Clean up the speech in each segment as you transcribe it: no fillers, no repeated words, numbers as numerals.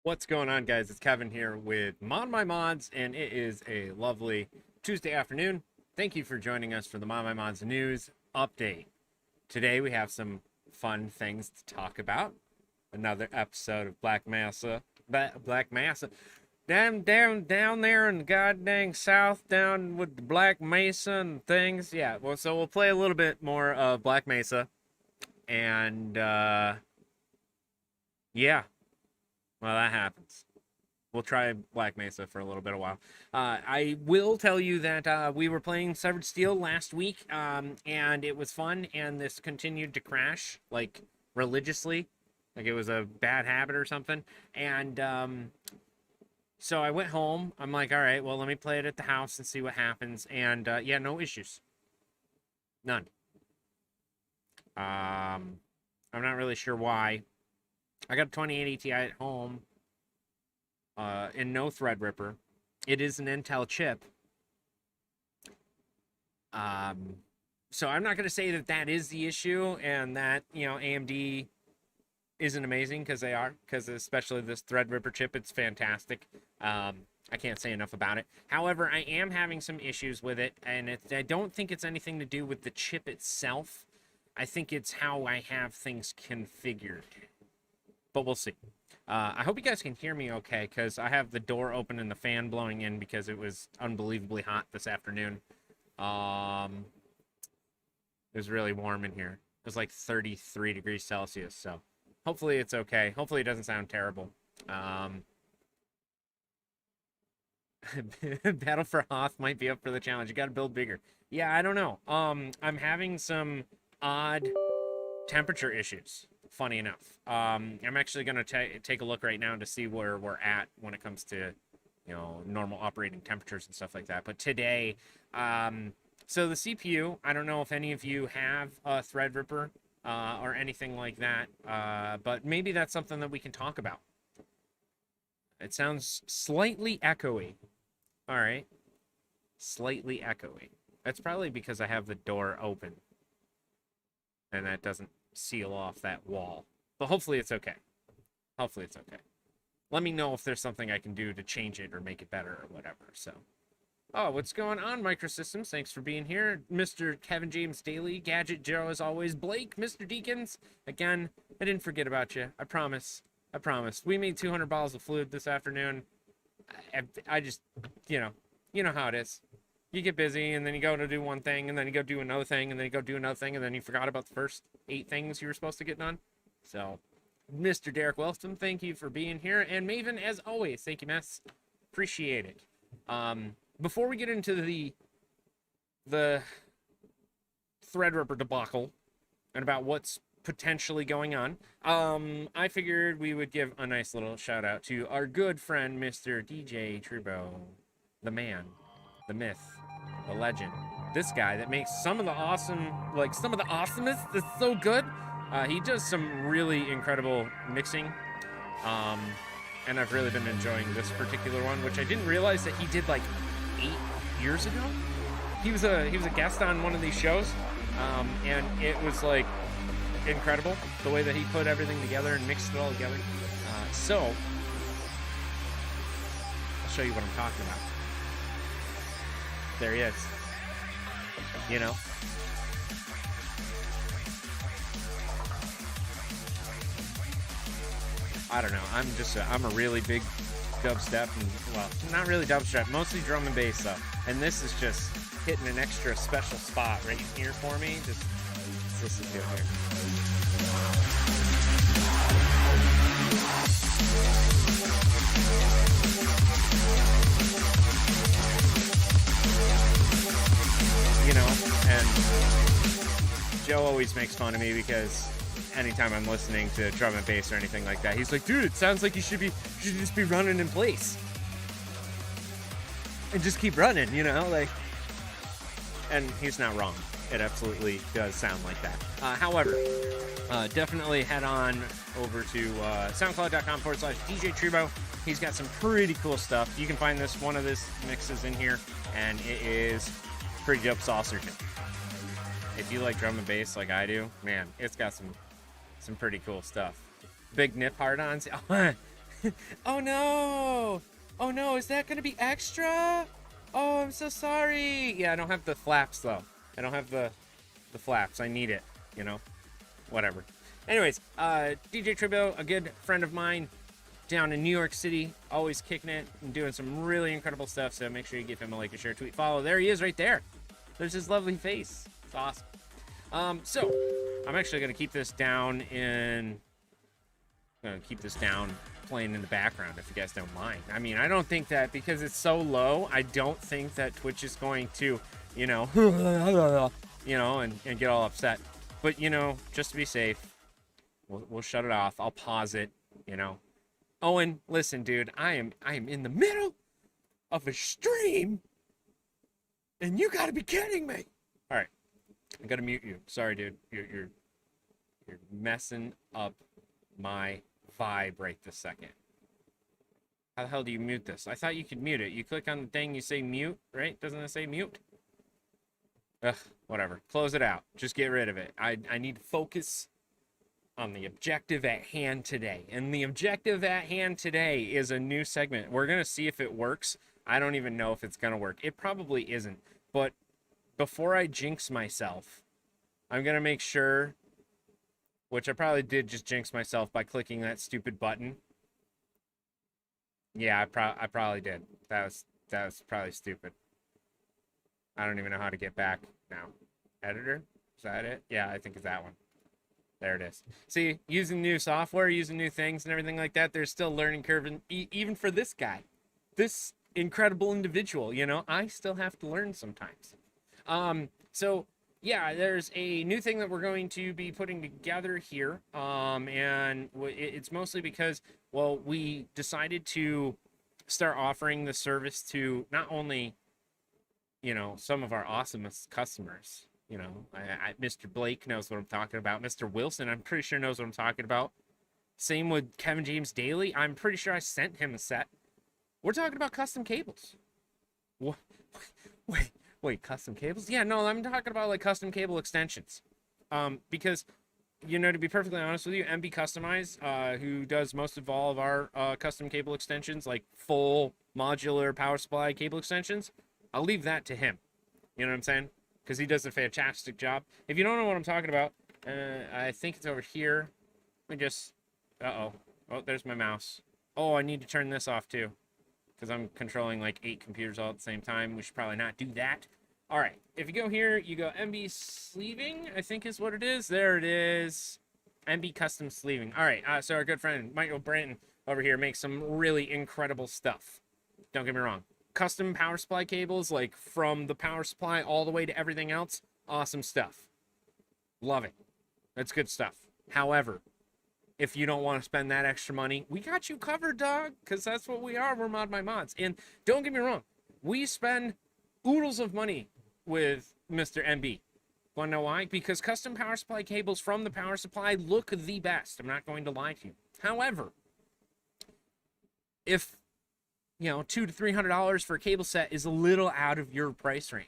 What's going on, guys? It's Kevin here with ModMyMods, and it is a lovely Tuesday afternoon. Thank you for joining us for the ModMyMods news update. Today we have some fun things to talk about. Another episode of Black Mesa. Black Mesa. Down there in the goddamn south, down with the Black Mesa and things. Yeah, well, so we'll play a little bit more of Black Mesa. And, yeah. Well, that happens. We'll try Black Mesa for a little bit of while. I will tell you that we were playing Severed Steel last week, and it was fun, and this continued to crash, like, religiously. Like it was a bad habit or something. And so I went home. I'm like, all right, well, let me play it at the house and see what happens. And, yeah, no issues. None. I'm not really sure why. I got a 2080 Ti at home and no Threadripper. It is an Intel chip. So I'm not going to say that that is the issue and that, you know, AMD isn't amazing, because they are. Because especially this Threadripper chip, it's fantastic. I can't say enough about it. However, I am having some issues with it, and I don't think it's anything to do with the chip itself. I think it's how I have things configured. But we'll see. I hope you guys can hear me okay, because I have the door open and the fan blowing in because it was unbelievably hot this afternoon. It was really warm in here. It was like 33 degrees Celsius, so hopefully it's okay. Hopefully it doesn't sound terrible. Battle for Hoth might be up for the challenge. You got to build bigger. Yeah, I don't know. I'm having some odd temperature issues. Funny enough, I'm actually going to take a look right now to see where we're at when it comes to, you know, normal operating temperatures and stuff like that. But today, so the CPU, I don't know if any of you have a Threadripper or anything like that, but maybe that's something that we can talk about. It sounds slightly echoey. All right, slightly echoey. That's probably because I have the door open, and that doesn't seal off that wall. But hopefully it's okay. Hopefully it's okay. Let me know if there's something I can do to change it or make it better or whatever. So, oh, what's going on, Microsystems? Thanks for being here. Mr. Kevin James Daly, Gadget Joe as always, Blake, Mr. Deacons. Again, I didn't forget about you. I promise. I promise. We made 200 bottles of fluid this afternoon. I just, you know how it is. You get busy, and then you go to do one thing, and then you go do another thing, and then you go do another thing, and then you forgot about the first 8 things you were supposed to get done. So, Mr. Derek Wellston, thank you for being here. And Maven, as always, thank you, Mess. Appreciate it. Before we get into the Threadripper debacle and about what's potentially going on, I figured we would give a nice little shout out to our good friend, Mr. DJ Trubo, the man, the myth, the legend, this guy that makes some of the awesome, like some of the awesomeness that's so good. He does some really incredible mixing, and I've really been enjoying this particular one, which I didn't realize that he did like 8 years ago. He was a guest on one of these shows, and it was like incredible the way that he put everything together and mixed it all together. So I'll show you what I'm talking about. There he is. You know. I don't know. I'm a really big dubstep, and well, not really dubstep, mostly drum and bass stuff. And this is just hitting an extra special spot right here for me. Just this is good here. You know, and Joe always makes fun of me because anytime I'm listening to drum and bass or anything like that, he's like, dude, it sounds like you should just be running in place and just keep running, you know, like, and he's not wrong. It absolutely does sound like that. However, definitely head on over to soundcloud.com/DJ Trubo. He's got some pretty cool stuff. You can find one of his mixes in here, and it is pretty dope saucer. If you like drum and bass like I do, man, it's got some pretty cool stuff. Big nip hard-ons. Oh no! Oh no, is that gonna be extra? Oh, I'm so sorry. Yeah, I don't have the flaps though. I don't have the flaps. I need it, you know? Whatever. Anyways, DJ Tribo, a good friend of mine down in New York City, always kicking it and doing some really incredible stuff, so make sure you give him a like, a share, tweet, follow. There he is right there. There's his lovely face. It's awesome. So, I'm actually going to keep this down playing in the background if you guys don't mind. I mean, I don't think that, because it's so low, I don't think that Twitch is going to, you know, and get all upset. But, you know, just to be safe, we'll shut it off. I'll pause it, you know. Owen, listen, dude, I am in the middle of a stream, and you gotta be kidding me. All right, I gotta mute you. Sorry, dude. You're messing up my vibe right this second. How the hell do you mute this? I thought you could mute it. You click on the thing, you say mute, right? Doesn't it say mute? Ugh, whatever. Close it out. Just get rid of it. I need to focus on the objective at hand today. And the objective at hand today is a new segment. We're going to see if it works. I don't even know if it's going to work. It probably isn't. But before I jinx myself, I'm going to make sure, which I probably did just jinx myself by clicking that stupid button. Yeah, I probably did. That was probably stupid. I don't even know how to get back now. Editor? Is that it? Yeah, I think it's that one. There it is. See, using new software, using new things and everything like that, there's still a learning curve, and even for this guy, this incredible individual, you know, I still have to learn sometimes. So yeah, there's a new thing that we're going to be putting together here, and it's mostly because, well, we decided to start offering the service to not only, you know, some of our awesomest customers. You know, Mr. Blake knows what I'm talking about. Mr. Wilson, I'm pretty sure knows what I'm talking about. Same with Kevin James Daly. I'm pretty sure I sent him a set. We're talking about custom cables. What? Wait, custom cables? Yeah, no, I'm talking about like custom cable extensions. Because, you know, to be perfectly honest with you, MB Customize, who does most of all of our custom cable extensions, like full modular power supply cable extensions, I'll leave that to him. You know what I'm saying? Because he does a fantastic job. If you don't know what I'm talking about, I think it's over here. Let me just... Uh-oh. Oh, there's my mouse. Oh, I need to turn this off, too. Because I'm controlling, like, 8 computers all at the same time. We should probably not do that. All right. If you go here, you go MB Sleeving, I think is what it is. There it is. MB Custom Sleeving. All right. So our good friend Michael Branton over here makes some really incredible stuff. Don't get me wrong. Custom power supply cables, like from the power supply all the way to everything else, awesome stuff. Love it. That's good stuff. However, if you don't want to spend that extra money, we got you covered, dog, because that's what we are. We're ModMyMods. And don't get me wrong, we spend oodles of money with Mr. MB. Want to know why? Because custom power supply cables from the power supply look the best. I'm not going to lie to you. However, if, you know, $200 to $300 for a cable set is a little out of your price range,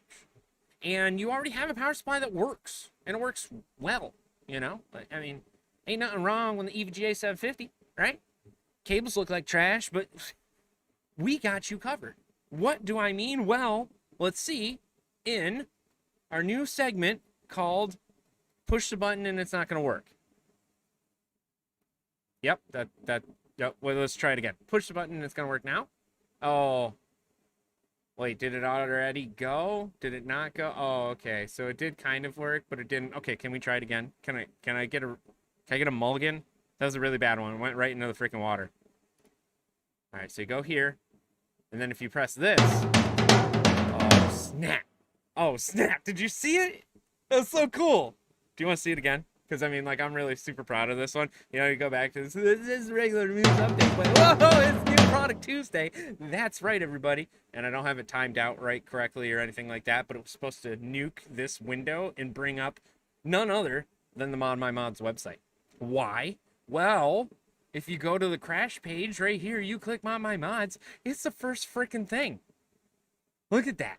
and you already have a power supply that works, and it works well, you know? I mean, ain't nothing wrong with the EVGA 750, right? Cables look like trash, but we got you covered. What do I mean? Well, let's see in our new segment called Push the Button and It's Not Gonna Work. Yep, yep, well, let's try it again. Push the button and it's gonna work now. Oh, wait, did it already go? Did it not go? Oh, okay, so it did kind of work, but it didn't. Okay, can we try it again? Can I get a mulligan? That was a really bad one. It went right into the freaking water. All right, so you go here, and then if you press this, oh snap! Oh snap! Did you see it? That's so cool. Do you want to see it again? Because, I mean, like, I'm really super proud of this one. You know, you go back to this is regular news update, but whoa, it's New Product Tuesday. That's right, everybody. And I don't have it timed out right correctly or anything like that, but it was supposed to nuke this window and bring up none other than the ModMyMods website. Why? Well, if you go to the crash page right here, you click ModMyMods, it's the first freaking thing. Look at that.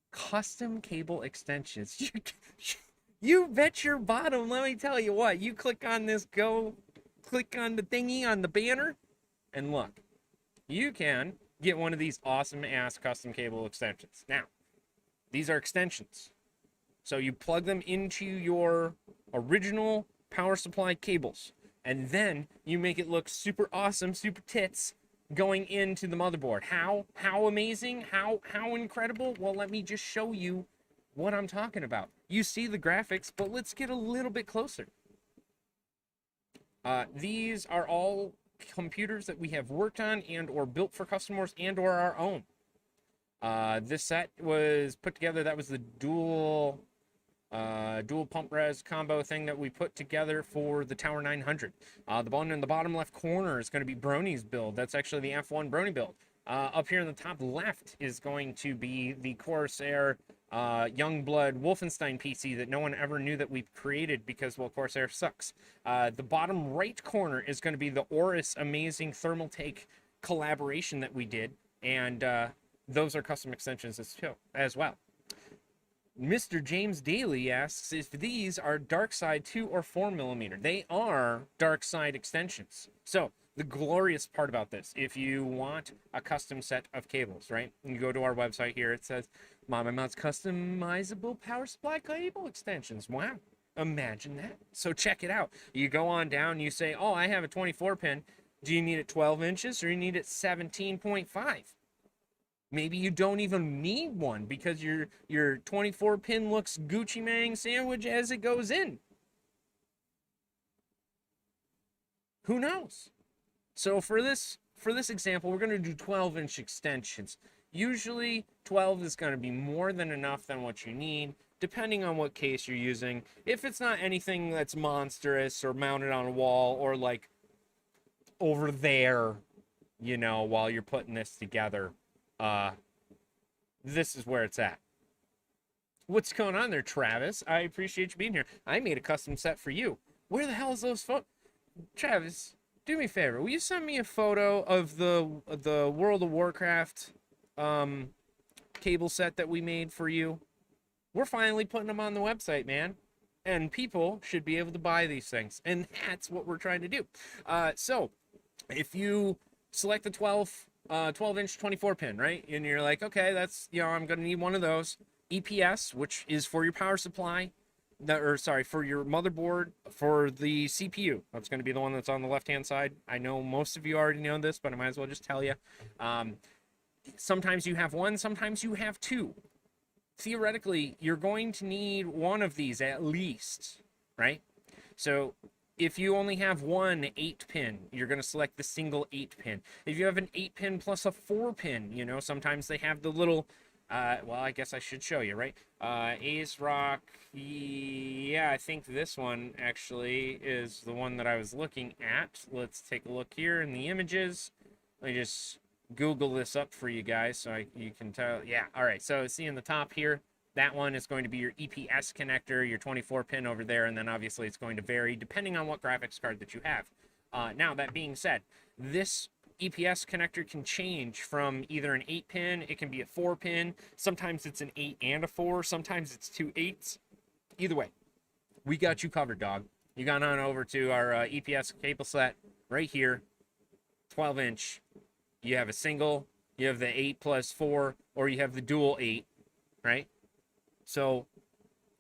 Custom cable extensions. You bet your bottom, let me tell you what, you click on this click on the thingy on the banner, and look. You can get one of these awesome ass custom cable extensions. Now, these are extensions. So you plug them into your original power supply cables, and then you make it look super awesome, super tits going into the motherboard. How amazing, how incredible? Well, let me just show you what I'm talking about. You see the graphics, but let's get a little bit closer. These are all computers that we have worked on and or built for customers and or our own. This set was put together. That was the dual pump res combo thing that we put together for the Tower 900. The one in the bottom left corner is going to be Brony's build. That's actually the F1 Brony build. Up here in the top left is going to be the Corsair Youngblood Wolfenstein PC that no one ever knew that we created because, well, Corsair sucks. The bottom right corner is going to be the Oris amazing Thermaltake collaboration that we did, and those are custom extensions as well. Mr. James Daly asks if these are dark side 2 or 4 millimeter. They are dark side extensions. So the glorious part about this, if you want a custom set of cables, right? You go to our website here, it says ModMyMods customizable power supply cable extensions. Wow, imagine that. So check it out. You go on down, you say, oh, I have a 24 pin. Do you need it 12 inches or you need it 17.5? Maybe you don't even need one because your 24 pin looks Gucci Mang sandwich as it goes in. Who knows? So for this example, we're going to do 12-inch extensions. Usually 12 is going to be more than enough than what you need, depending on what case you're using. If it's not anything that's monstrous or mounted on a wall or like over there, you know, while you're putting this together, this is where it's at. What's going on there, Travis? I appreciate you being here. I made a custom set for you. Where the hell is those photos? Travis, do me a favor. Will you send me a photo of the World of Warcraft cable set that we made for you? We're finally putting them on the website, man. And people should be able to buy these things. And that's what we're trying to do. So, if you select the 12-inch 24 pin, right? And you're like, okay, that's, you know, I'm going to need one of those. EPS, which is for your power supply, for your motherboard, for the CPU. That's going to be the one that's on the left-hand side. I know most of you already know this, but I might as well just tell you. Sometimes you have one, sometimes you have two. Theoretically, you're going to need one of these at least, right? So if you only have one 8-pin, you're going to select the single 8-pin. If you have an 8-pin plus a 4-pin, you know, sometimes they have the little, well, I guess I should show you, right? Ace Rock, yeah, I think this one actually is the one that I was looking at. Let's take a look here in the images. Let me just Google this up for you guys so you can tell. Yeah, all right, so see in the top here, that one is going to be your EPS connector, your 24 pin over there, and then obviously it's going to vary depending on what graphics card that you have. Now, that being said, this EPS connector can change from either an 8-pin, it can be a 4-pin, sometimes it's an 8 and a 4, sometimes it's 2 8s. Either way, we got you covered, dog. You got on over to our EPS cable set right here, 12-inch. You have a single, you have the 8 plus 4, or you have the dual 8, right? So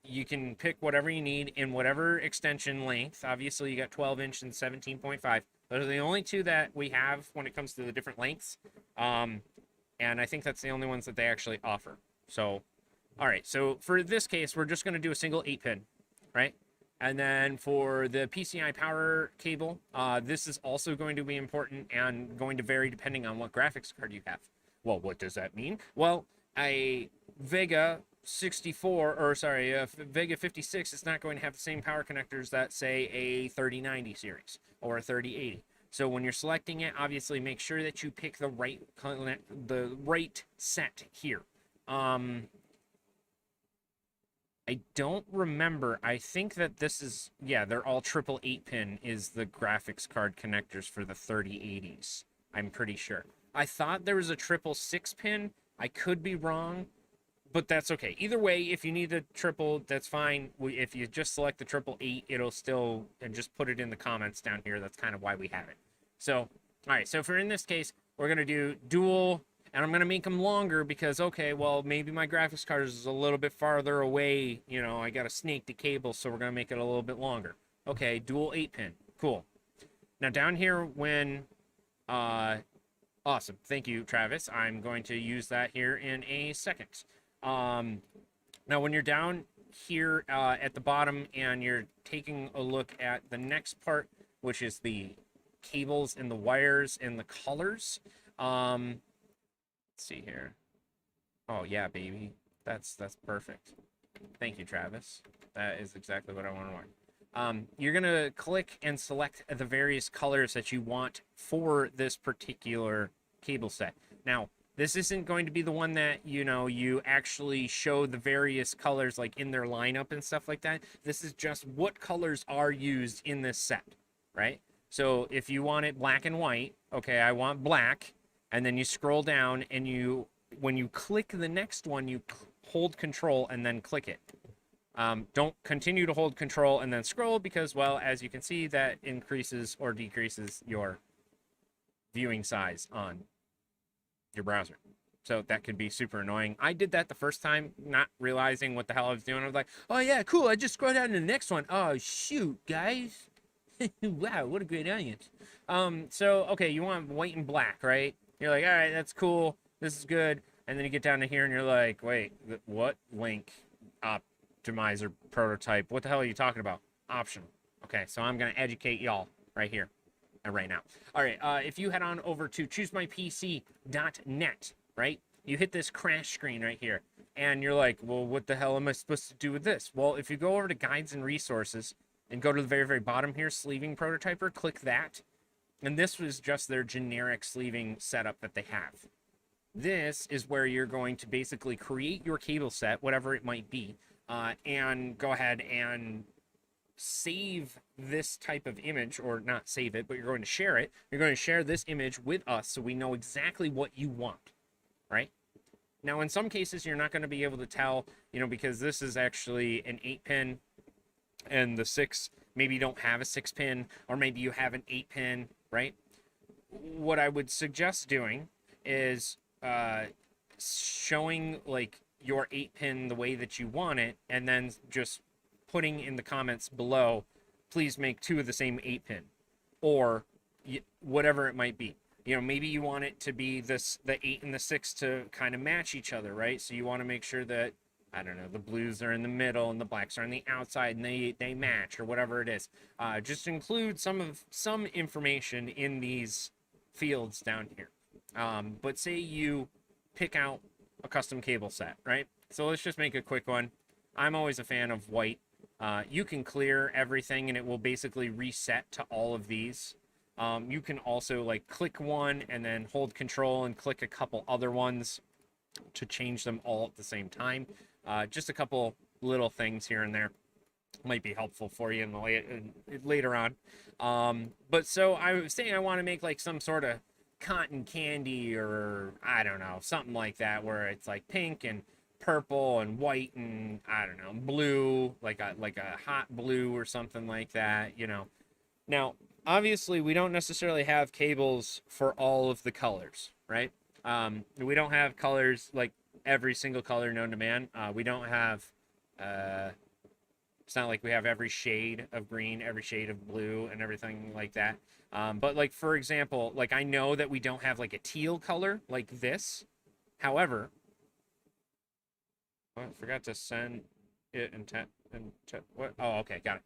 you can pick whatever you need in whatever extension length. Obviously, you got 12-inch and 17.5. Those are the only two that we have when it comes to the different lengths. And I think that's the only ones that they actually offer. So, all right. So for this case, we're just going to do a single 8-pin, right? And then for the PCI power cable, this is also going to be important and going to vary depending on what graphics card you have. Well, what does that mean? Well, a Vega 64, or sorry, Vega 56 is not going to have the same power connectors that, say, a 3090 series or a 3080. So when you're selecting it, obviously make sure that you pick the right set here. I don't remember. I think that this is, yeah, they're all triple 8-pin is the graphics card connectors for the 3080s. I'm pretty sure. I thought there was a triple 6-pin. I could be wrong, but that's okay. Either way, if you need a triple, that's fine. If you just select the triple 8, it'll still, and just put it in the comments down here. That's kind of why we have it. So, All right, so for in this case, we're going to do dual, and I'm going to make them longer because, okay, well, maybe my graphics card is a little bit farther away. You know, I got to snake the cable, so we're going to make it a little bit longer. Okay, dual 8-pin. Cool. Now down here when, awesome. Thank you, Travis. I'm going to use that here in a second. Now when you're down here at the bottom and you're taking a look at the next part, which is the cables and the wires and the colors. Let's see here. Oh yeah, baby. That's perfect. Thank you, Travis. That is exactly what I want to learn. You're gonna click and select the various colors that you want for this particular cable set. Now, this isn't going to be the one that, you know, you actually show the various colors like in their lineup and stuff like that. This is just what colors are used in this set, right? So if you want it black and white, okay, I want black, and then you scroll down and when you click the next one, you hold control and then click it. Don't continue to hold control and then scroll because, well, as you can see, that increases or decreases your viewing size on your browser. So that could be super annoying. I did that the first time, not realizing what the hell I was doing. I was like, oh yeah, cool, I just scrolled down to the next one. Oh shoot, guys. Wow, what a great audience. So, okay, you want white and black, right? You're like, all right, that's cool. This is good. And then you get down to here and you're like, wait, what? Link, optimizer, prototype. What the hell are you talking about? Optional. Okay, so I'm going to educate y'all right here and right now. All right, if you head on over to choosemypc.net, right? You hit this crash screen right here. And you're like, well, what the hell am I supposed to do with this? Well, if you go over to guides and resources, and go to the very, very bottom here, sleeving prototyper, click that. And this was just their generic sleeving setup that they have. This is where you're going to basically create your cable set, whatever it might be, and go ahead and save this type of image, or not save it, but you're going to share it. You're going to share this image with us so we know exactly what you want, right? Now, in some cases, you're not going to be able to tell, you know, because this is actually an 8-pin, and the 6, maybe you don't have a 6-pin, or maybe you have an 8-pin, right? What I would suggest doing is showing like your 8-pin the way that you want it, and then just putting in the comments below, please make 2 of the same 8-pin, or whatever it might be. You know, maybe you want it to be the 8 and the 6 to kind of match each other, right? So you want to make sure that, I don't know, the blues are in the middle and the blacks are on the outside and they match, or whatever it is. Just include some information in these fields down here. But say you pick out a custom cable set, right? So let's just make a quick one. I'm always a fan of white. You can clear everything and it will basically reset to all of these. You can also like click one and then hold control and click a couple other ones to change them all at the same time. Just a couple little things here and there might be helpful for you later on. But so I was saying I want to make like some sort of cotton candy, or I don't know, something like that, where it's like pink and purple and white and I don't know, blue, like a hot blue or something like that, you know. Now, obviously, we don't necessarily have cables for all of the colors, right? We don't have colors like every single color known to man. We don't have, it's not like we have every shade of green, every shade of blue, and everything like that. But like, for example, like I know that we don't have like a teal color like this. However, oh, I forgot to send it what? Oh, okay, got it.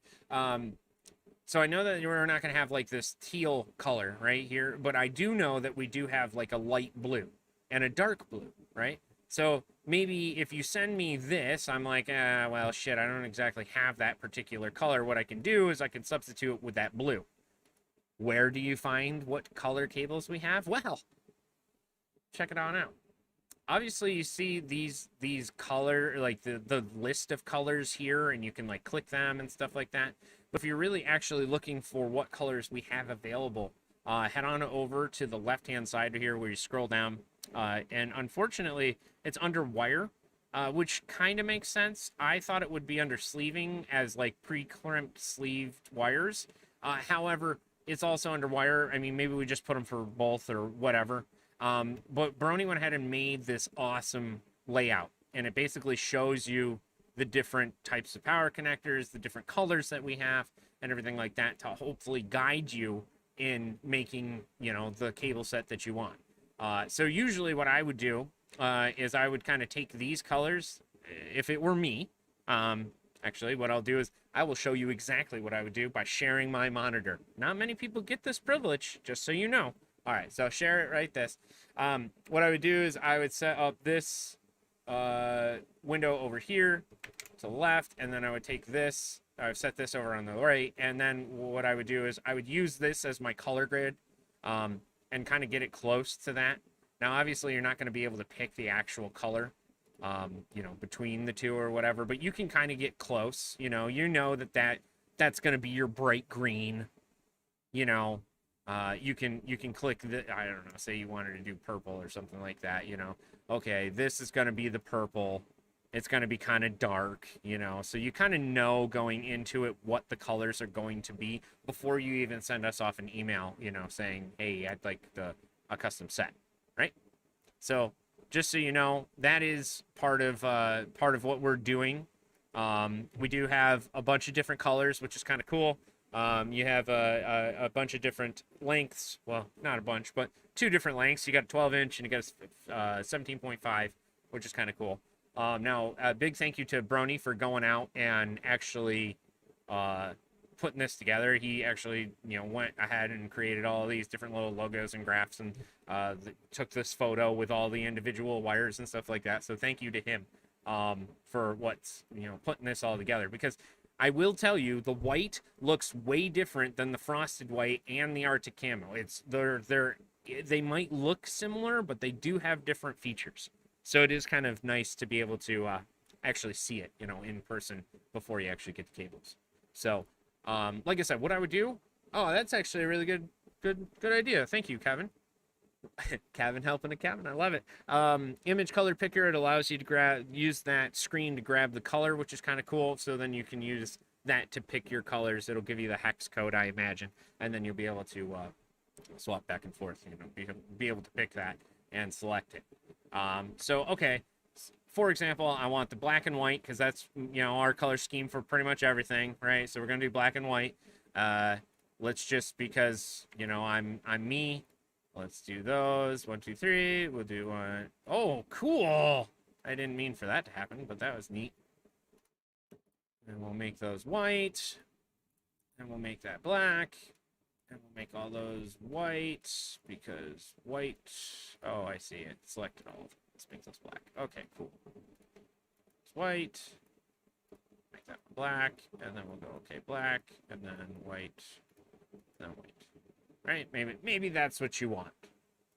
So I know that we're not going to have like this teal color right here, but I do know that we do have like a light blue and a dark blue, right? So maybe if you send me this, I'm like, well, shit, I don't exactly have that particular color. What I can do is I can substitute it with that blue. Where do you find what color cables we have? Well, check it on out. Obviously, you see these color, like the list of colors here, and you can like click them and stuff like that. But if you're really actually looking for what colors we have available, head on over to the left-hand side here where you scroll down. And unfortunately, it's under wire, which kind of makes sense. I thought it would be under sleeving as like pre-crimped sleeved wires. However, it's also under wire. I mean, maybe we just put them for both or whatever. But Brony went ahead and made this awesome layout, and it basically shows you the different types of power connectors, the different colors that we have, and everything like that to hopefully guide you in making, the cable set that you want. So usually what I would do is I would kind of take these colors, if it were me. Actually, what I'll do is I will show you exactly what I would do by sharing my monitor. Not many people get this privilege, just so you know. All right, so share it right this. What I would do is I would set up this window over here to the left, and then I would take this, I would set this over on the right, and then what I would do is I would use this as my color grid and kind of get it close to that. Now, obviously, you're not going to be able to pick the actual color, between the two or whatever, but you can kind of get close. That's going to be your bright green. You can click the, I don't know, say you wanted to do purple or something like that. Okay, this is going to be the purple. It's going to be kind of dark, so you kind of know going into it what the colors are going to be before you even send us off an email, saying, hey, I'd like a custom set, right? So just so you know, that is part of what we're doing. We do have a bunch of different colors, which is kind of cool. You have a bunch of different lengths. Well, not a bunch, but 2 different lengths. You got a 12-inch and you got a 17.5, which is kind of cool. Now, a big thank you to Brony for going out and actually putting this together. He actually, went ahead and created all these different little logos and graphs and took this photo with all the individual wires and stuff like that. So thank you to him for putting this all together, because I will tell you, the white looks way different than the frosted white and the Arctic camo. They might look similar, but they do have different features. So it is kind of nice to be able to actually see it, in person before you actually get the cables. So, like I said, what I would do, that's actually a really good idea. Thank you, Kevin. Kevin helping a Kevin. I love it. Image color picker. It allows you to use that screen to grab the color, which is kind of cool. So then you can use that to pick your colors. It'll give you the hex code, I imagine, and then you'll be able to swap back and forth. Be able to pick that and select it. So okay. For example, I want the black and white because that's our color scheme for pretty much everything, right? So we're gonna do black and white. Let's just, because I'm me. Let's do those. 1, 2, 3. We'll do one. Oh, cool! I didn't mean for that to happen, but that was neat. And we'll make those white. And we'll make that black. And we'll make all those white, because white. Oh, I see it. Selected all of them. Let's make those black. Okay, cool. It's white. Make that black. And then we'll go, okay, black. And then white. Then white. Right? Maybe that's what you want.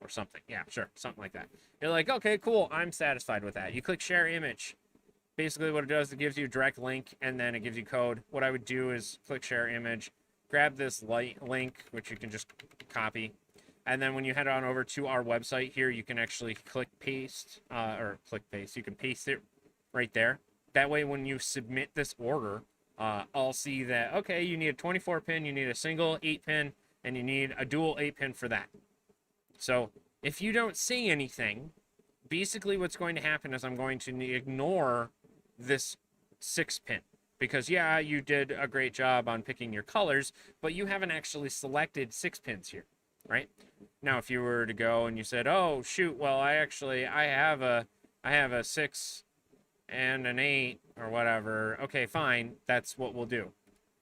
Or something. Yeah, sure. Something like that. You're like, okay, cool. I'm satisfied with that. You click share image. Basically what it does, it gives you a direct link, and then it gives you code. What I would do is click share image, grab this link, which you can just copy. And then when you head on over to our website here, you can actually click paste. You can paste it right there. That way when you submit this order, I'll see that, okay, you need a 24-pin, you need a single 8-pin, and you need a dual 8-pin for that. So if you don't say anything, basically what's going to happen is I'm going to ignore this 6-pin. Because, yeah, you did a great job on picking your colors, but you haven't actually selected 6 pins here, right? Now, if you were to go and you said, oh, shoot, well, I have a 6 and an 8 or whatever. Okay, fine. That's what we'll do.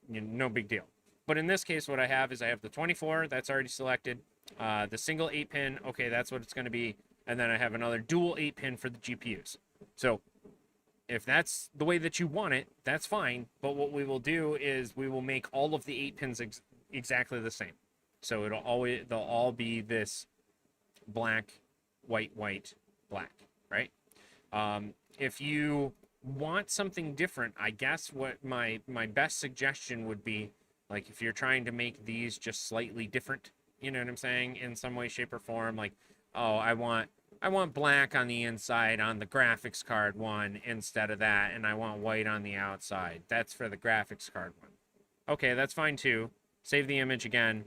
No big deal. But in this case, what I have is I have the 24. That's already selected. The single 8-pin. Okay, that's what it's going to be. And then I have another dual 8-pin for the GPUs. So if that's the way that you want it, that's fine. But what we will do is we will make all of the 8 pins exactly the same. So they'll all be this black, white, black, right? If you want something different, I guess what my best suggestion would be, like if you're trying to make these just slightly different, you know what I'm saying, in some way, shape, or form, like, oh, I want black on the inside on the graphics card one instead of that, and I want white on the outside. That's for the graphics card one. Okay, that's fine too. Save the image again.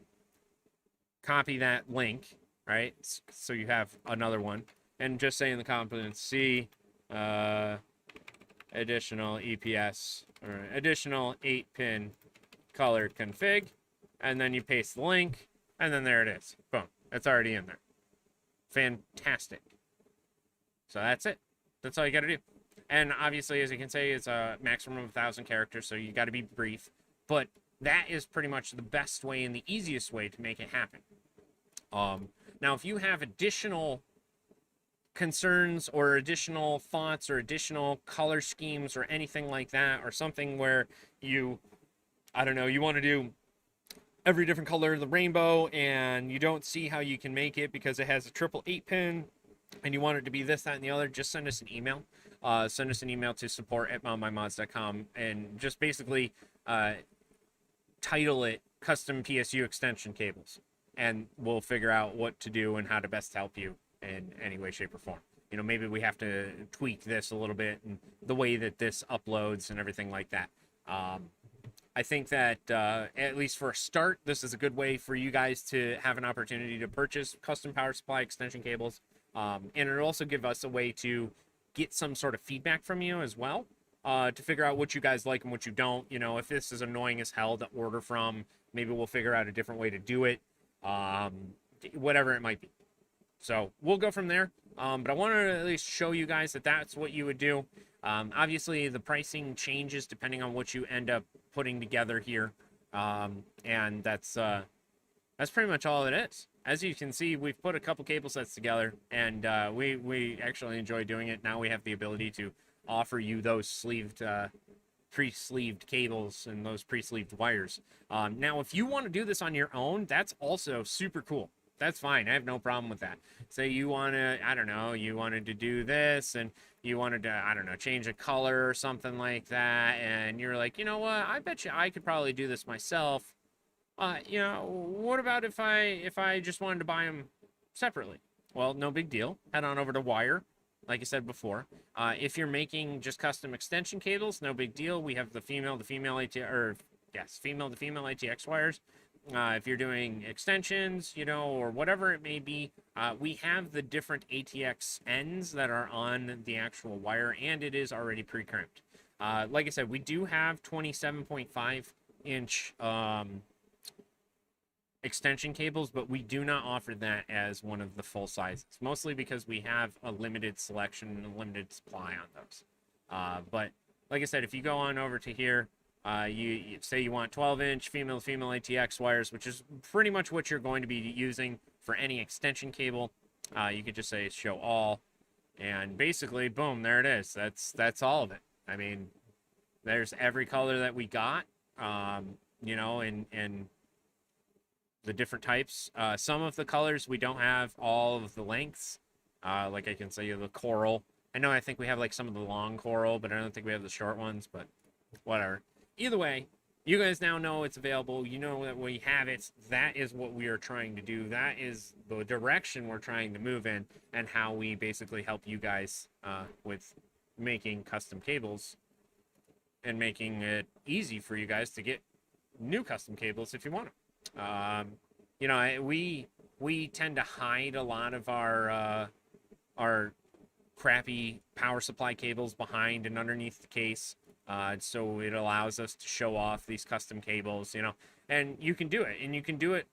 copy that link, right? So you have another one, and just say in the comments, see additional EPS or additional 8-pin color config, and then you paste the link, and then there it is. Boom. It's already in there. Fantastic. So that's it. That's all you got to do. And obviously, as you can say, it's a maximum of 1,000 characters, so you got to be brief. But that is pretty much the best way and the easiest way to make it happen. Now, if you have additional concerns or additional thoughts or additional color schemes or anything like that, or something where you, I don't know, you want to do every different color of the rainbow and you don't see how you can make it because it has a triple 8-pin and you want it to be this, that, and the other, just send us an email. Send us an email to support@modmymods.com and just basically title it Custom PSU Extension Cables, and we'll figure out what to do and how to best help you in any way, shape, or form. You know, maybe we have to tweak this a little bit and the way that this uploads and everything like that. I think that at least for a start, this is a good way for you guys to have an opportunity to purchase custom power supply extension cables. And it'll also give us a way to get some sort of feedback from you as well, to figure out what you guys like and what you don't. You know, if this is annoying as hell to order from, maybe we'll figure out a different way to do it, whatever it might be. So we'll go from there. But I wanted to at least show you guys that that's what you would do. Obviously, the pricing changes depending on what you end up putting together here. And that's pretty much all it is. As you can see, we've put a couple cable sets together, and we actually enjoy doing it. Now we have the ability to offer you those sleeved, pre-sleeved cables and those pre-sleeved wires. Now, if you want to do this on your own, that's also super cool. That's fine. I have no problem with that. Say you want to, I don't know, you wanted to do this and you wanted to, I don't know, change a color or something like that. And you're like, you know what? I bet you I could probably do this myself. You know, what about if I just wanted to buy them separately? Well, no big deal. Head on over to Wire, like I said before. If you're making just custom extension cables, no big deal. We have the female to female ATX wires. If you're doing extensions, you know, or whatever it may be, we have the different ATX ends that are on the actual wire, and it is already pre-crimped. Like I said, we do have 27.5-inch extension cables, but we do not offer that as one of the full sizes, mostly because we have a limited selection and a limited supply on those. But like I said, if you go on over to here, you say you want 12-inch female to female ATX wires, which is pretty much what you're going to be using for any extension cable. You could just say show all, and basically, boom, there it is. That's all of it. I mean, there's every color that we got, you know, and the different types. Some of the colors we don't have all of the lengths. Like I can say the coral. I think we have like some of the long coral, but I don't think we have the short ones, but whatever. Either way, you guys now know it's available. You know that we have it. That is what we are trying to do. That is the direction we're trying to move in, and how we basically help you guys with making custom cables and making it easy for you guys to get new custom cables if you want them. You know, we tend to hide a lot of our crappy power supply cables behind and underneath the case. So it allows us to show off these custom cables, you know, and you can do it, and you can do it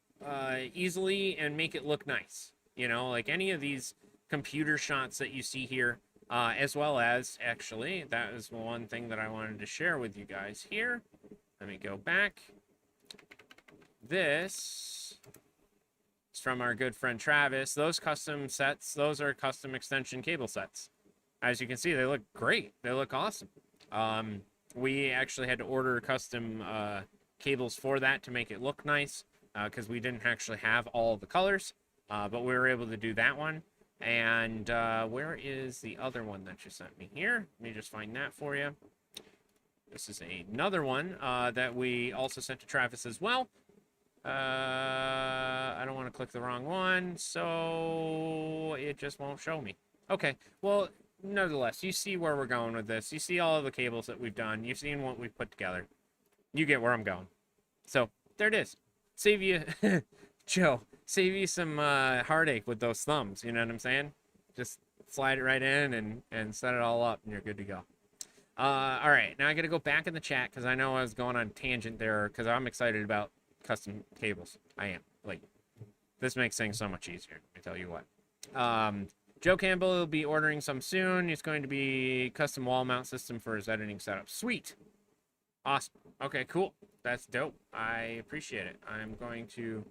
easily and make it look nice, you know, like any of these computer shots that you see here, as well as, actually, that is one thing that I wanted to share with you guys here. Let me go back. This is from our good friend Travis. Those custom sets, those are custom extension cable sets. As you can see, they look great. They look awesome. We actually had to order custom cables for that to make it look nice, because we didn't actually have all the colors, but we were able to do that one. And where is the other one that you sent me here? Let me just find that for you. This is another one that we also sent to Travis as well. I don't want to click the wrong one, so it just won't show me. Okay, well, nonetheless, you see where we're going with this. You see all of the cables that we've done. You've seen what we've put together. You get where I'm going. So there it is. Save you Joe, save you some heartache with those thumbs. You know what I'm saying? Just slide it right in and set it all up, and you're good to go. All right, now I got to go back in the chat because I know I was going on a tangent there because I'm excited about custom cables. I am. Like, this makes things so much easier. Let me tell you what. Joe Campbell will be ordering some soon. It's going to be custom wall mount system for his editing setup. Sweet. Awesome. Okay, cool. That's dope. I appreciate it. I'm going to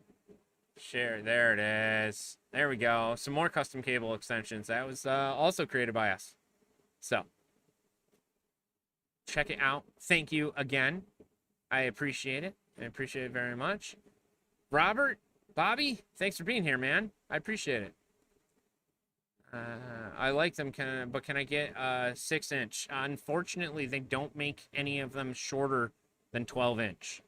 share. There it is. There we go. Some more custom cable extensions. That was also created by us. So, check it out. Thank you again. I appreciate it. I appreciate it very much. Robert, Bobby, thanks for being here, man. I appreciate it. I like them, but can I get 6-inch? Unfortunately, they don't make any of them shorter than 12-inch.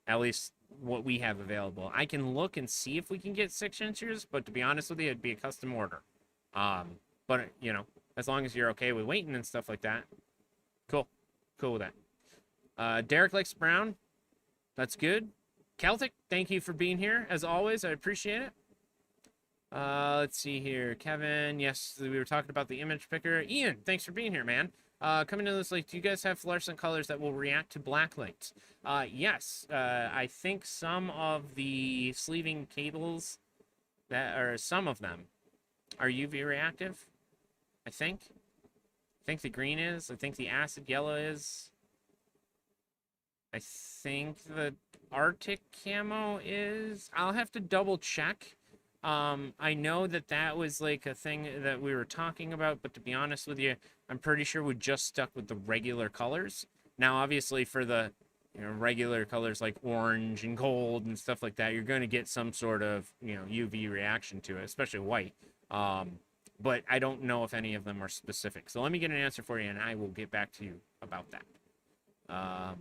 At least what we have available. I can look and see if we can get 6 inches, but to be honest with you, it'd be a custom order. But you know, as long as you're okay with waiting and stuff like that, cool with that. Derek likes brown. That's good. Celtic, thank you for being here as always. I appreciate it. Let's see here. Kevin, yes, we were talking about the image picker. Ian, thanks for being here, man. Coming to this lake, do you guys have fluorescent colors that will react to black lights? Yes. I think some of the sleeving cables some of them are UV reactive. I think the green is. I think the acid yellow is. I think the Arctic camo is. I'll have to double check. I know that was like a thing that we were talking about, but to be honest with you, I'm pretty sure we just stuck with the regular colors. Now, obviously, for the regular colors like orange and gold and stuff like that, you're going to get some sort of UV reaction to it, especially white. But I don't know if any of them are specific. So let me get an answer for you, and I will get back to you about that.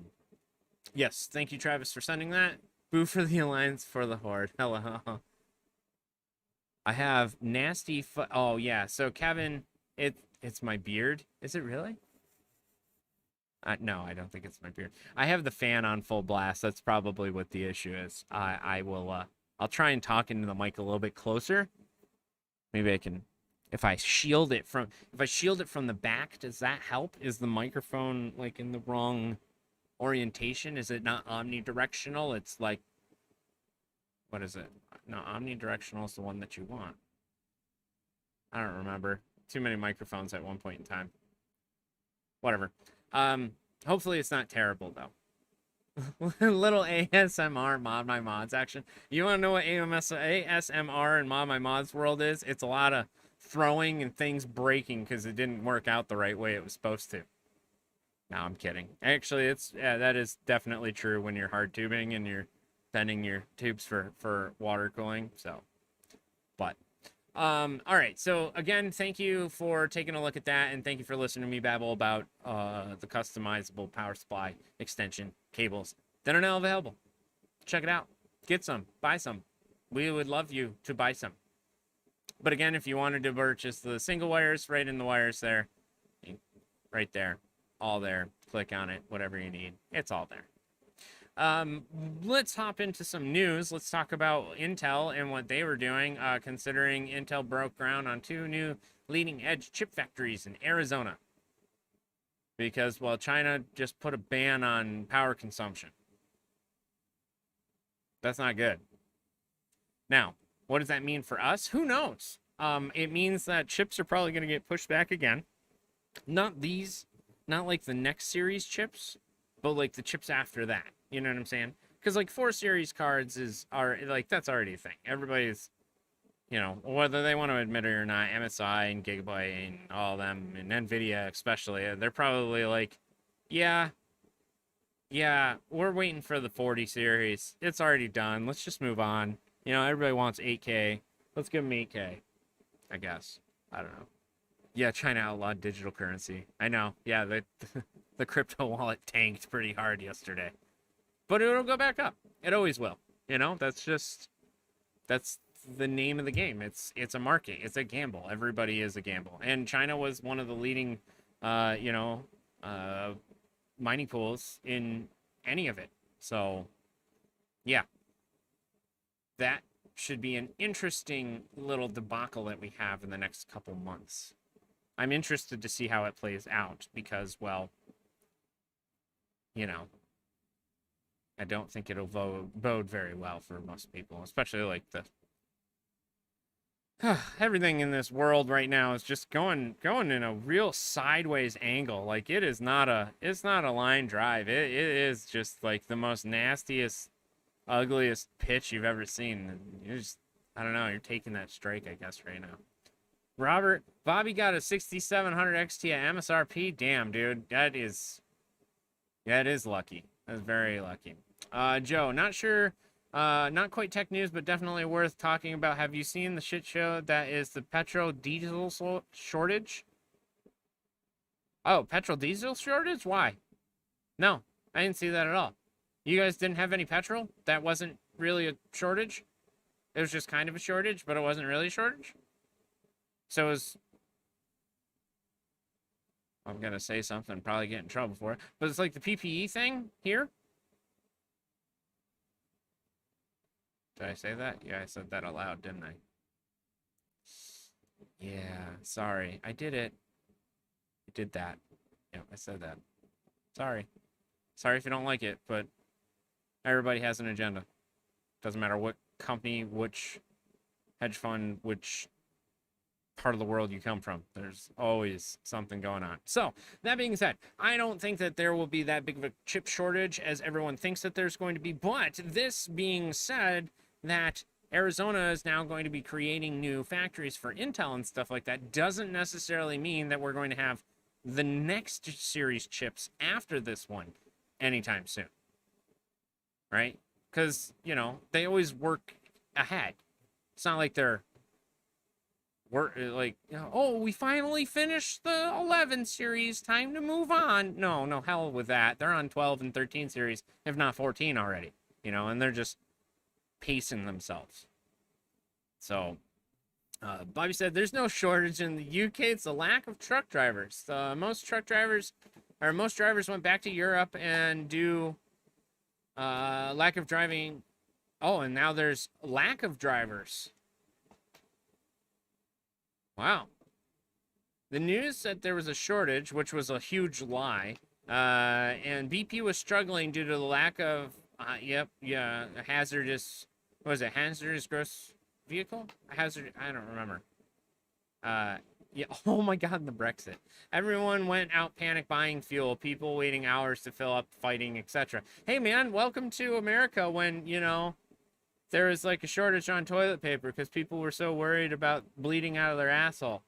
Yes, thank you, Travis, for sending that. Boo for the Alliance for the Horde. Hello. I have nasty oh yeah, so Kevin, it's my beard. Is it really? No, I don't think it's my beard. I have the fan on full blast. That's probably what the issue is. I will I'll try and talk into the mic a little bit closer. Maybe I can if I shield it from the back, does that help? Is the microphone like in the wrong orientation? Is it not omnidirectional? It's like, what is it? No, omnidirectional is the one that you want. I don't remember. Too many microphones at one point in time. Whatever. Hopefully it's not terrible though. Little ASMR ModMyMods action. You want to know what ASMR and ModMyMods world is? It's a lot of throwing and things breaking because it didn't work out the right way it was supposed to. No, I'm kidding. Actually, that is definitely true when you're hard tubing and you're bending your tubes for water cooling. So, but all right. So again, thank you for taking a look at that, and thank you for listening to me babble about the customizable power supply extension cables that are now available. Check it out. Get some. Buy some. We would love you to buy some. But again, if you wanted to purchase the single wires, right in the wires there, right there, all there. Click on it. Whatever you need, it's all there. Let's hop into some news. Let's talk about Intel and what they were doing, considering Intel broke ground on 2 new leading-edge chip factories in Arizona. Because, well, China just put a ban on power consumption. That's not good. Now, what does that mean for us? Who knows? It means that chips are probably going to get pushed back again. Not like the next series chips, but like the chips after that. You know what I'm saying? Because like 4 series cards are like, that's already a thing. Everybody's, whether they want to admit it or not, MSI and Gigabyte and all of them, and Nvidia especially, they're probably like, yeah, we're waiting for the 40 series. It's already done. Let's just move on. Everybody wants 8K. Let's give them 8K, I guess. I don't know. Yeah, China outlawed digital currency. I know. Yeah, the crypto wallet tanked pretty hard yesterday. But it'll go back up. It always will. That's the name of the game. It's a market. It's a gamble. Everybody is a gamble. And China was one of the leading, mining pools in any of it. So, yeah. That should be an interesting little debacle that we have in the next couple months. I'm interested to see how it plays out because, well, you know, I don't think it'll bode very well for most people, especially like the everything in this world right now is just going in a real sideways angle. Like it's not a line drive. It is just like the most nastiest, ugliest pitch you've ever seen. And you're just, I don't know, you're taking that strike, I guess, right now. Bobby got a 6700 XT at MSRP. Damn, dude, that is lucky. That's very lucky. Joe, not sure. Not quite tech news, but definitely worth talking about. Have you seen the shit show that is the petrol diesel shortage? Oh, petrol diesel shortage? Why? No, I didn't see that at all. You guys didn't have any petrol? That wasn't really a shortage? It was just kind of a shortage, but it wasn't really a shortage? So it was... I'm gonna say something, probably get in trouble for it. But it's like the PPE thing here? Did I say that? Yeah, I said that out loud, didn't I? Yeah, sorry. I did it. I did that. Yeah, I said that. Sorry. Sorry if you don't like it, but everybody has an agenda. Doesn't matter what company, which hedge fund, which part of the world you come from. There's always something going on. So, that being said, I don't think that there will be that big of a chip shortage as everyone thinks that there's going to be. But this being said, that Arizona is now going to be creating new factories for Intel and stuff like that doesn't necessarily mean that we're going to have the next series chips after this one anytime soon. Right? Because, you know, they always work ahead. It's not like they're like, you know, oh, we finally finished the 11 series, time to move on. No, hell with that. They're on 12 and 13 series, if not 14 already, you know, and they're just pacing themselves. So, Bobby said, there's no shortage in the UK. It's a lack of truck drivers. Most drivers went back to Europe and do lack of driving. Oh, and now there's lack of drivers. Wow. The news said there was a shortage, which was a huge lie. And BP was struggling due to the lack of, hazardous, what was it, hazardous gross vehicle? I don't remember. Yeah, oh my God, the Brexit. Everyone went out panic buying fuel, people waiting hours to fill up, fighting, etc. Hey, man, welcome to America when, you know, there was like a shortage on toilet paper because people were so worried about bleeding out of their asshole.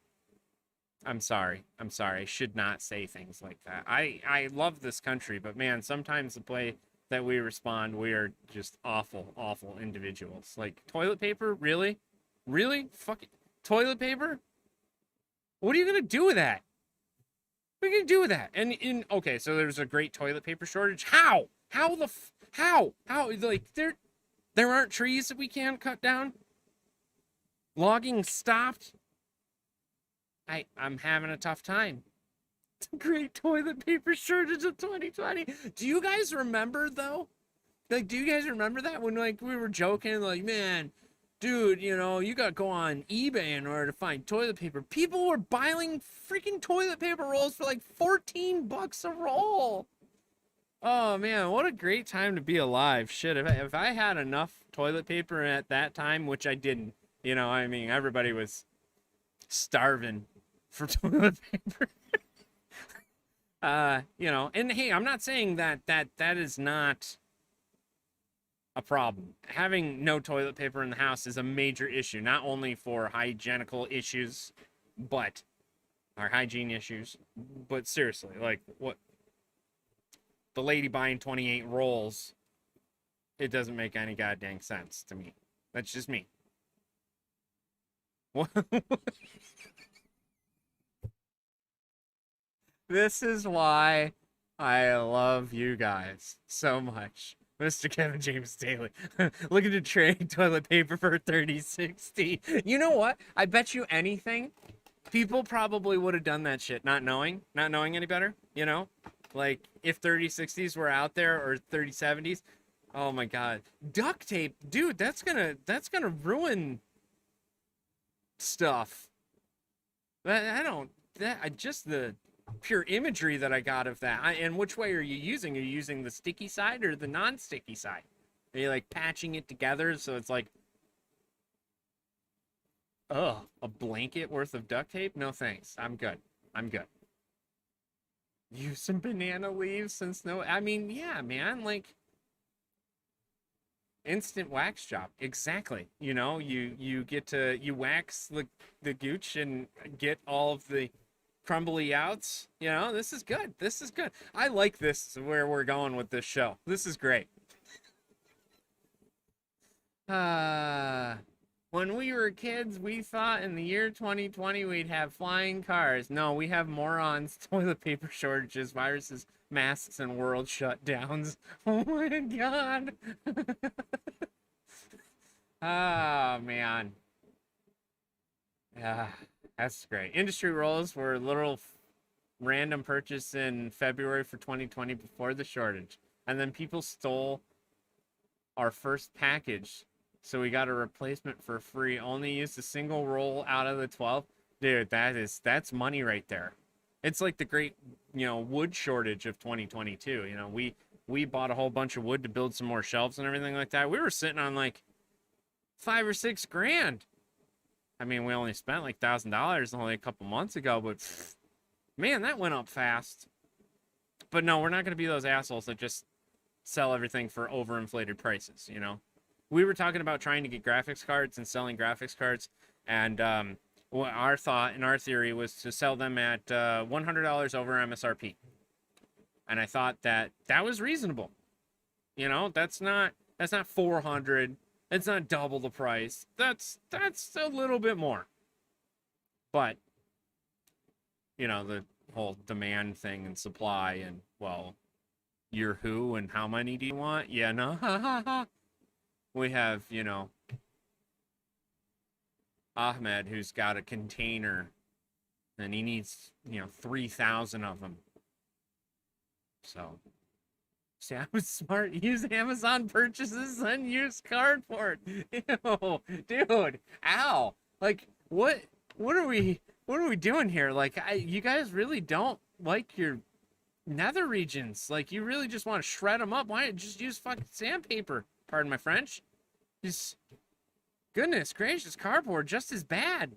I'm sorry. I should not say things like that. I love this country, but man, sometimes the way that we respond, we are just awful individuals. Like, toilet paper? Really? Fucking toilet paper? What are you gonna do with that? What are you gonna do with that? And okay, so there's a great toilet paper shortage. How? How? Like, there aren't trees that we can't cut down? Logging stopped? I'm having a tough time. It's a great toilet paper shortage of 2020. Do you guys remember, though? Like, do you guys remember that when, like, we were joking, like, man, dude, you know, you gotta go on eBay in order to find toilet paper. People were buying freaking toilet paper rolls for, like, $14 a roll. Oh, man, what a great time to be alive. Shit, if I had enough toilet paper at that time, which I didn't, you know, I mean, everybody was starving for toilet paper. You know, and hey, I'm not saying that is not a problem. Having no toilet paper in the house is a major issue, not only for hygienical issues, but our hygiene issues, but seriously, like, what the lady buying 28 rolls, it doesn't make any goddamn sense to me. That's just me. What? This is why I love you guys so much. Mr. Kevin James Daly. Looking to trade toilet paper for 3060. You know what? I bet you anything, people probably would have done that shit, not knowing any better, you know? Like, if 3060s were out there, or 3070s, Oh my God. Duct tape, dude, that's gonna ruin stuff. I don't that I just the pure imagery that I got of that. And which way are you using? Are you using the sticky side or the non-sticky side? Are you like patching it together so it's like, ugh, a blanket worth of duct tape? No thanks. I'm good. I'm good. Use some banana leaves since no, I mean, yeah, man, like instant wax job. Exactly. You know, you get to you wax the gooch and get all of the crumbly outs. You know, this is good. This is good. I like this where we're going with this show. This is great. Uh when we were kids, we thought in the year 2020 we'd have flying cars. No, we have morons, toilet paper shortages, viruses, masks, and world shutdowns. Oh my God. Oh man. Yeah, that's great. Industry rolls were a little random purchase in February for 2020 before the shortage. And then people stole our first package. So we got a replacement for free. Only used a single roll out of the 12. Dude, that's money right there. It's like the great, wood shortage of 2022. We bought a whole bunch of wood to build some more shelves and everything like that. We were sitting on like 5 or 6 grand. I mean, we only spent like $1,000 only a couple months ago, but man, that went up fast. But no, we're not going to be those assholes that just sell everything for overinflated prices, We were talking about trying to get graphics cards and selling graphics cards, and our thought and our theory was to sell them at $100 over MSRP. And I thought that was reasonable. That's not 400. It's not double the price. That's a little bit more. But the whole demand thing and supply and, well, you're who and how many do you want? Yeah, no. We have, Ahmed, who's got a container and he needs, 3,000 of them. So, see, I was smart. Use Amazon purchases and use cardboard. Ew, dude, ow. Like, what are we doing here? Like, you guys really don't like your nether regions. Like, you really just want to shred them up. Why not just use fucking sandpaper? Pardon my French. Just, goodness gracious, cardboard just as bad.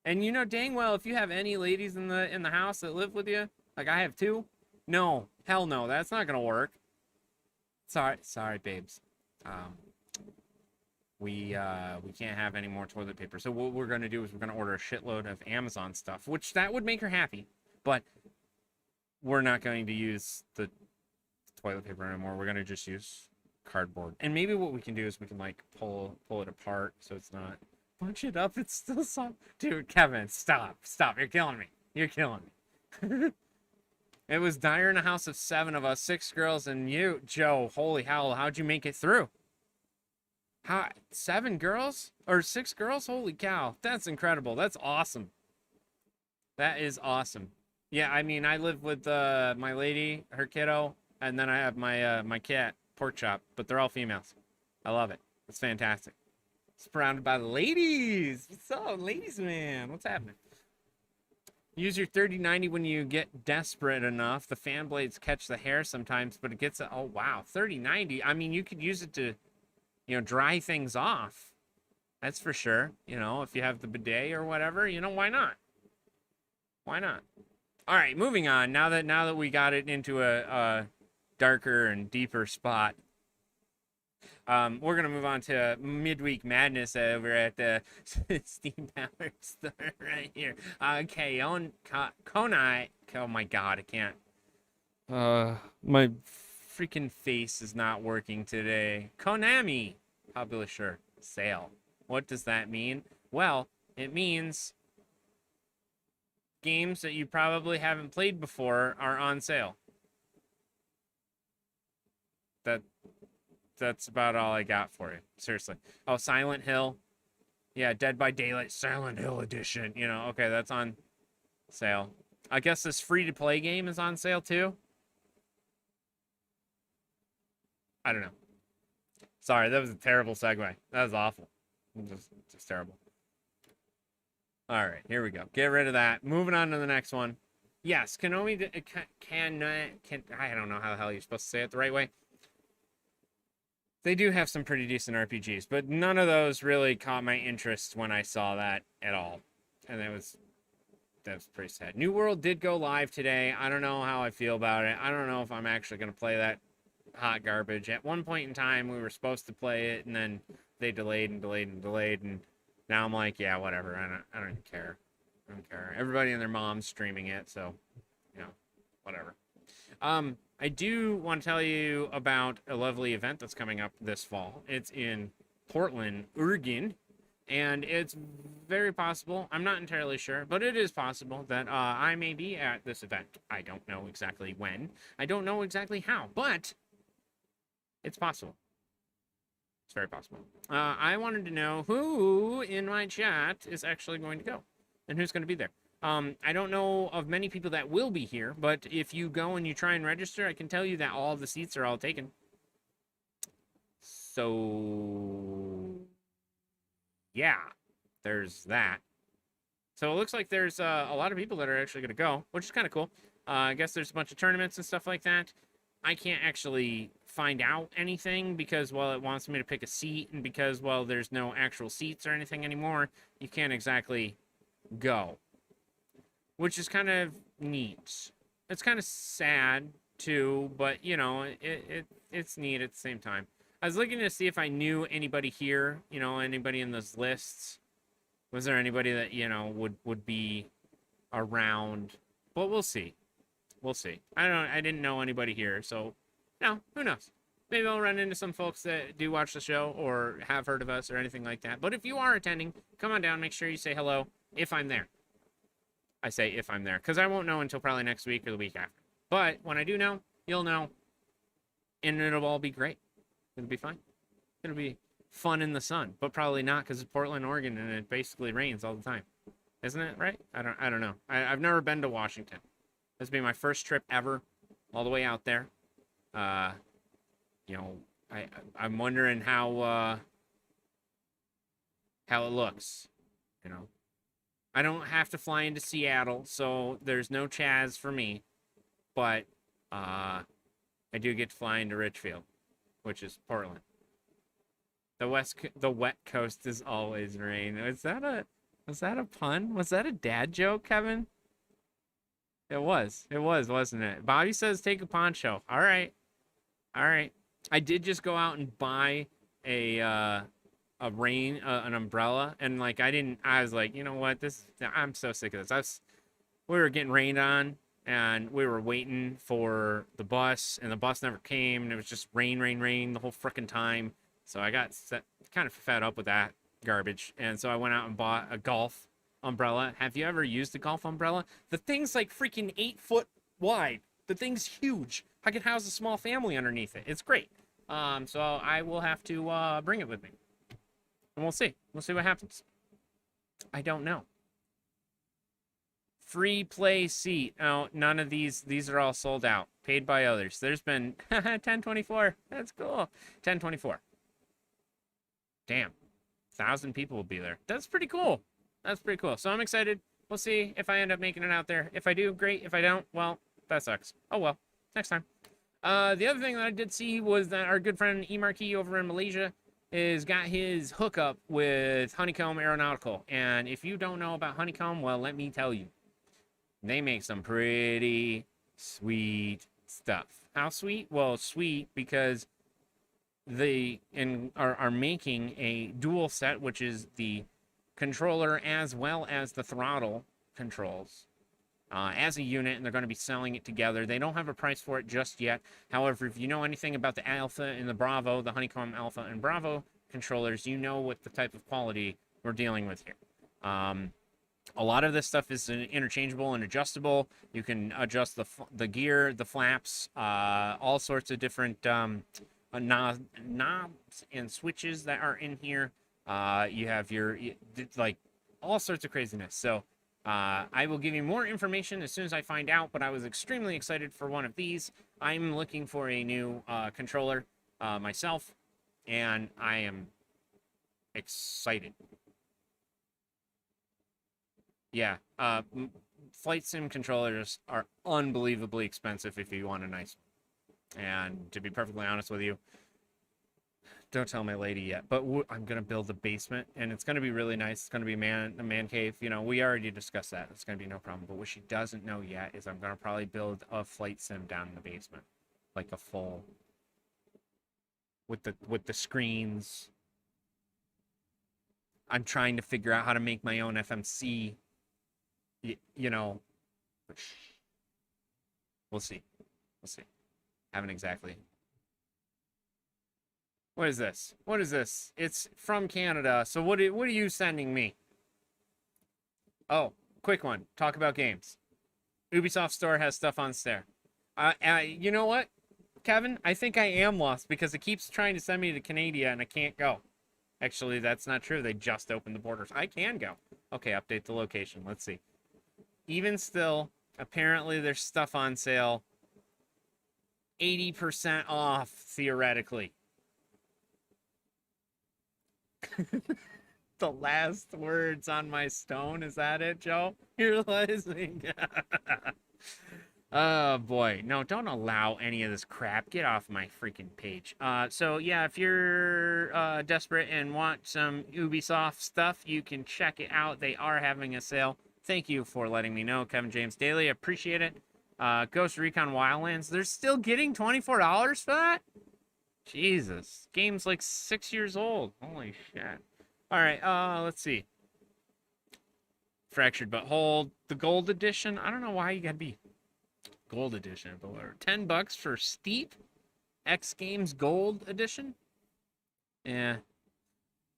And you know dang well if you have any ladies in the house that live with you, like I have two, no, hell no, that's not gonna work. Sorry, babes. We can't have any more toilet paper. So what we're gonna do is we're gonna order a shitload of Amazon stuff, which that would make her happy, but we're not going to use the toilet paper anymore. We're gonna just use cardboard. And maybe what we can do is we can like pull it apart so it's not bunch it up. It's still soft. Dude, Kevin, stop. You're killing me. It was dire in a house of 7 of us, 6 girls and you, Joe. Holy hell, how'd you make it through? How 7 girls or 6 girls? Holy cow, that's incredible. That's awesome. That is awesome. Yeah, I mean, I live with my lady, her kiddo, and then I have my cat, Pork Chop, but they're all females. I love it. It's fantastic. Surrounded by ladies. What's up, ladies, man? What's happening? Use your 3090 when you get desperate enough. The fan blades catch the hair sometimes, but it gets oh wow, 3090. I mean, you could use it to, dry things off. That's for sure. If you have the bidet or whatever, why not? Why not? All right, moving on. Now that we got it into a darker and deeper spot, we're gonna move on to midweek madness over at the Steam Power store right here. Okay, on Konai. Oh my God, I can't. My freaking face is not working today. Konami publisher sale. What does that mean? Well, it means games that you probably haven't played before are on sale. That's about all I got for you. Seriously. Oh, Silent Hill. Yeah, Dead by Daylight Silent Hill edition. Okay, that's on sale. I guess this free-to-play game is on sale too. I don't know. Sorry, that was a terrible segue. That was awful. Just terrible. All right, here we go. Get rid of that. Moving on to the next one. Yes, Konami can I don't know how the hell you're supposed to say it the right way. They do have some pretty decent RPGs, but none of those really caught my interest when I saw that at all. And that was pretty sad. New World did go live today. I don't know how I feel about it. I don't know if I'm actually going to play that hot garbage. At one point in time, we were supposed to play it, and then they delayed, and now I'm like, yeah, whatever. I don't even care. I don't care. Everybody and their mom's streaming it, so, you know, whatever. I do want to tell you about a lovely event that's coming up this fall. It's in Portland, Oregon, and it's very possible, I'm not entirely sure, but it is possible that I may be at this event. I don't know exactly when. I don't know exactly how, but it's possible. It's very possible. I wanted to know who in my chat is actually going to go and who's going to be there. I don't know of many people that will be here, but if you go and you try and register, I can tell you that all of the seats are all taken. So, yeah, there's that. So it looks like there's a lot of people that are actually going to go, which is kind of cool. I guess there's a bunch of tournaments and stuff like that. I can't actually find out anything because, well, it wants me to pick a seat, and because, well, there's no actual seats or anything anymore, you can't exactly go, which is kind of neat. It's kind of sad, too, but, you know, it's neat at the same time. I was looking to see if I knew anybody here, you know, anybody in those lists. Was there anybody that, you know, would be around? But we'll see. We'll see. I didn't know anybody here, so, no, who knows? Maybe I'll run into some folks that do watch the show or have heard of us or anything like that. But if you are attending, come on down. Make sure you say hello if I'm there. I say if I'm there, because I won't know until probably next week or the week after. But when I do know, you'll know, and it'll all be great. It'll be fine. It'll be fun in the sun, but probably not because it's Portland, Oregon, and it basically rains all the time. Isn't it, right? I don't know. I've never been to Washington. This will be my first trip ever, all the way out there. You know, I'm wondering how it looks, you know. I don't have to fly into Seattle, so there's no Chaz for me. But I do get to fly into Richfield, which is Portland. The wet coast is always rain. Was that a pun? Was that a dad joke, Kevin? It was, wasn't it? Bobby says take a poncho. All right. I did just go out and buy an umbrella, and like I was like, you know what, I'm so sick of this. We were getting rained on, and we were waiting for the bus, and the bus never came, and it was just rain the whole freaking time. So I got kind of fed up with that garbage, and so I went out and bought a golf umbrella. Have you ever used a golf umbrella? The thing's like freaking 8 foot wide. The thing's huge. I can house a small family underneath it. It's great. So I will have to bring it with me. And we'll see. We'll see what happens. I don't know. Free play seat. Oh, none of these are all sold out. Paid by others. There's been 1024. That's cool. 1024. Damn. 1,000 people will be there. That's pretty cool. That's pretty cool. So I'm excited. We'll see if I end up making it out there. If I do, great. If I don't, well, that sucks. Oh well. Next time. The other thing that I did see was that our good friend E-Marquee over in Malaysia is got his hookup with Honeycomb Aeronautical. And if you don't know about Honeycomb, well, let me tell you. They make some pretty sweet stuff. How sweet? Well, sweet because they are making a dual set, which is the controller as well as the throttle controls as a unit, and they're going to be selling it together. They don't have a price for it just yet. However, if you know anything about the Alpha and the Bravo, the Honeycomb Alpha and Bravo controllers, you know what the type of quality we're dealing with here. A lot of this stuff is interchangeable and adjustable. You can adjust the gear, the flaps, all sorts of different knobs and switches that are in here. You have like all sorts of craziness. So I will give you more information as soon as I find out, but I was extremely excited for one of these. I'm looking for a new controller myself. and I am excited. Yeah, flight sim controllers are unbelievably expensive if you want a nice one. And to be perfectly honest with you, don't tell my lady yet, but I'm gonna build a basement, and it's gonna be really nice. It's gonna be a man cave. You know, we already discussed that. It's gonna be no problem. But what she doesn't know yet is I'm gonna probably build a flight sim down in the basement, like a full with the screens. I'm trying to figure out how to make my own FMC. You know, we'll see. We'll see. Haven't exactly. What is this? What is this? It's from Canada. So what are you sending me? Oh, quick one. Talk about games. Ubisoft Store has stuff on sale. You know what, Kevin? I think I am lost because it keeps trying to send me to Canada and I can't go. Actually, that's not true. They just opened the borders. I can go. Okay, update the location. Let's see. Even still, apparently there's stuff on sale. 80% off, theoretically. The last words on my stone. Is that it, Joe? You're listening. Oh boy, no, don't allow any of this crap. Get off my freaking page. So yeah, if you're desperate and want some Ubisoft stuff, you can check it out. They are having a sale. Thank you for letting me know, Kevin James Daily. Appreciate it. Ghost Recon Wildlands. They're still getting $24 for that? Jesus, game's like 6 years old. Holy shit. All right, let's see. Fractured But Hold, the gold edition. I don't know why you gotta be gold edition, but whatever. $10 for Steep X Games Gold Edition. Yeah.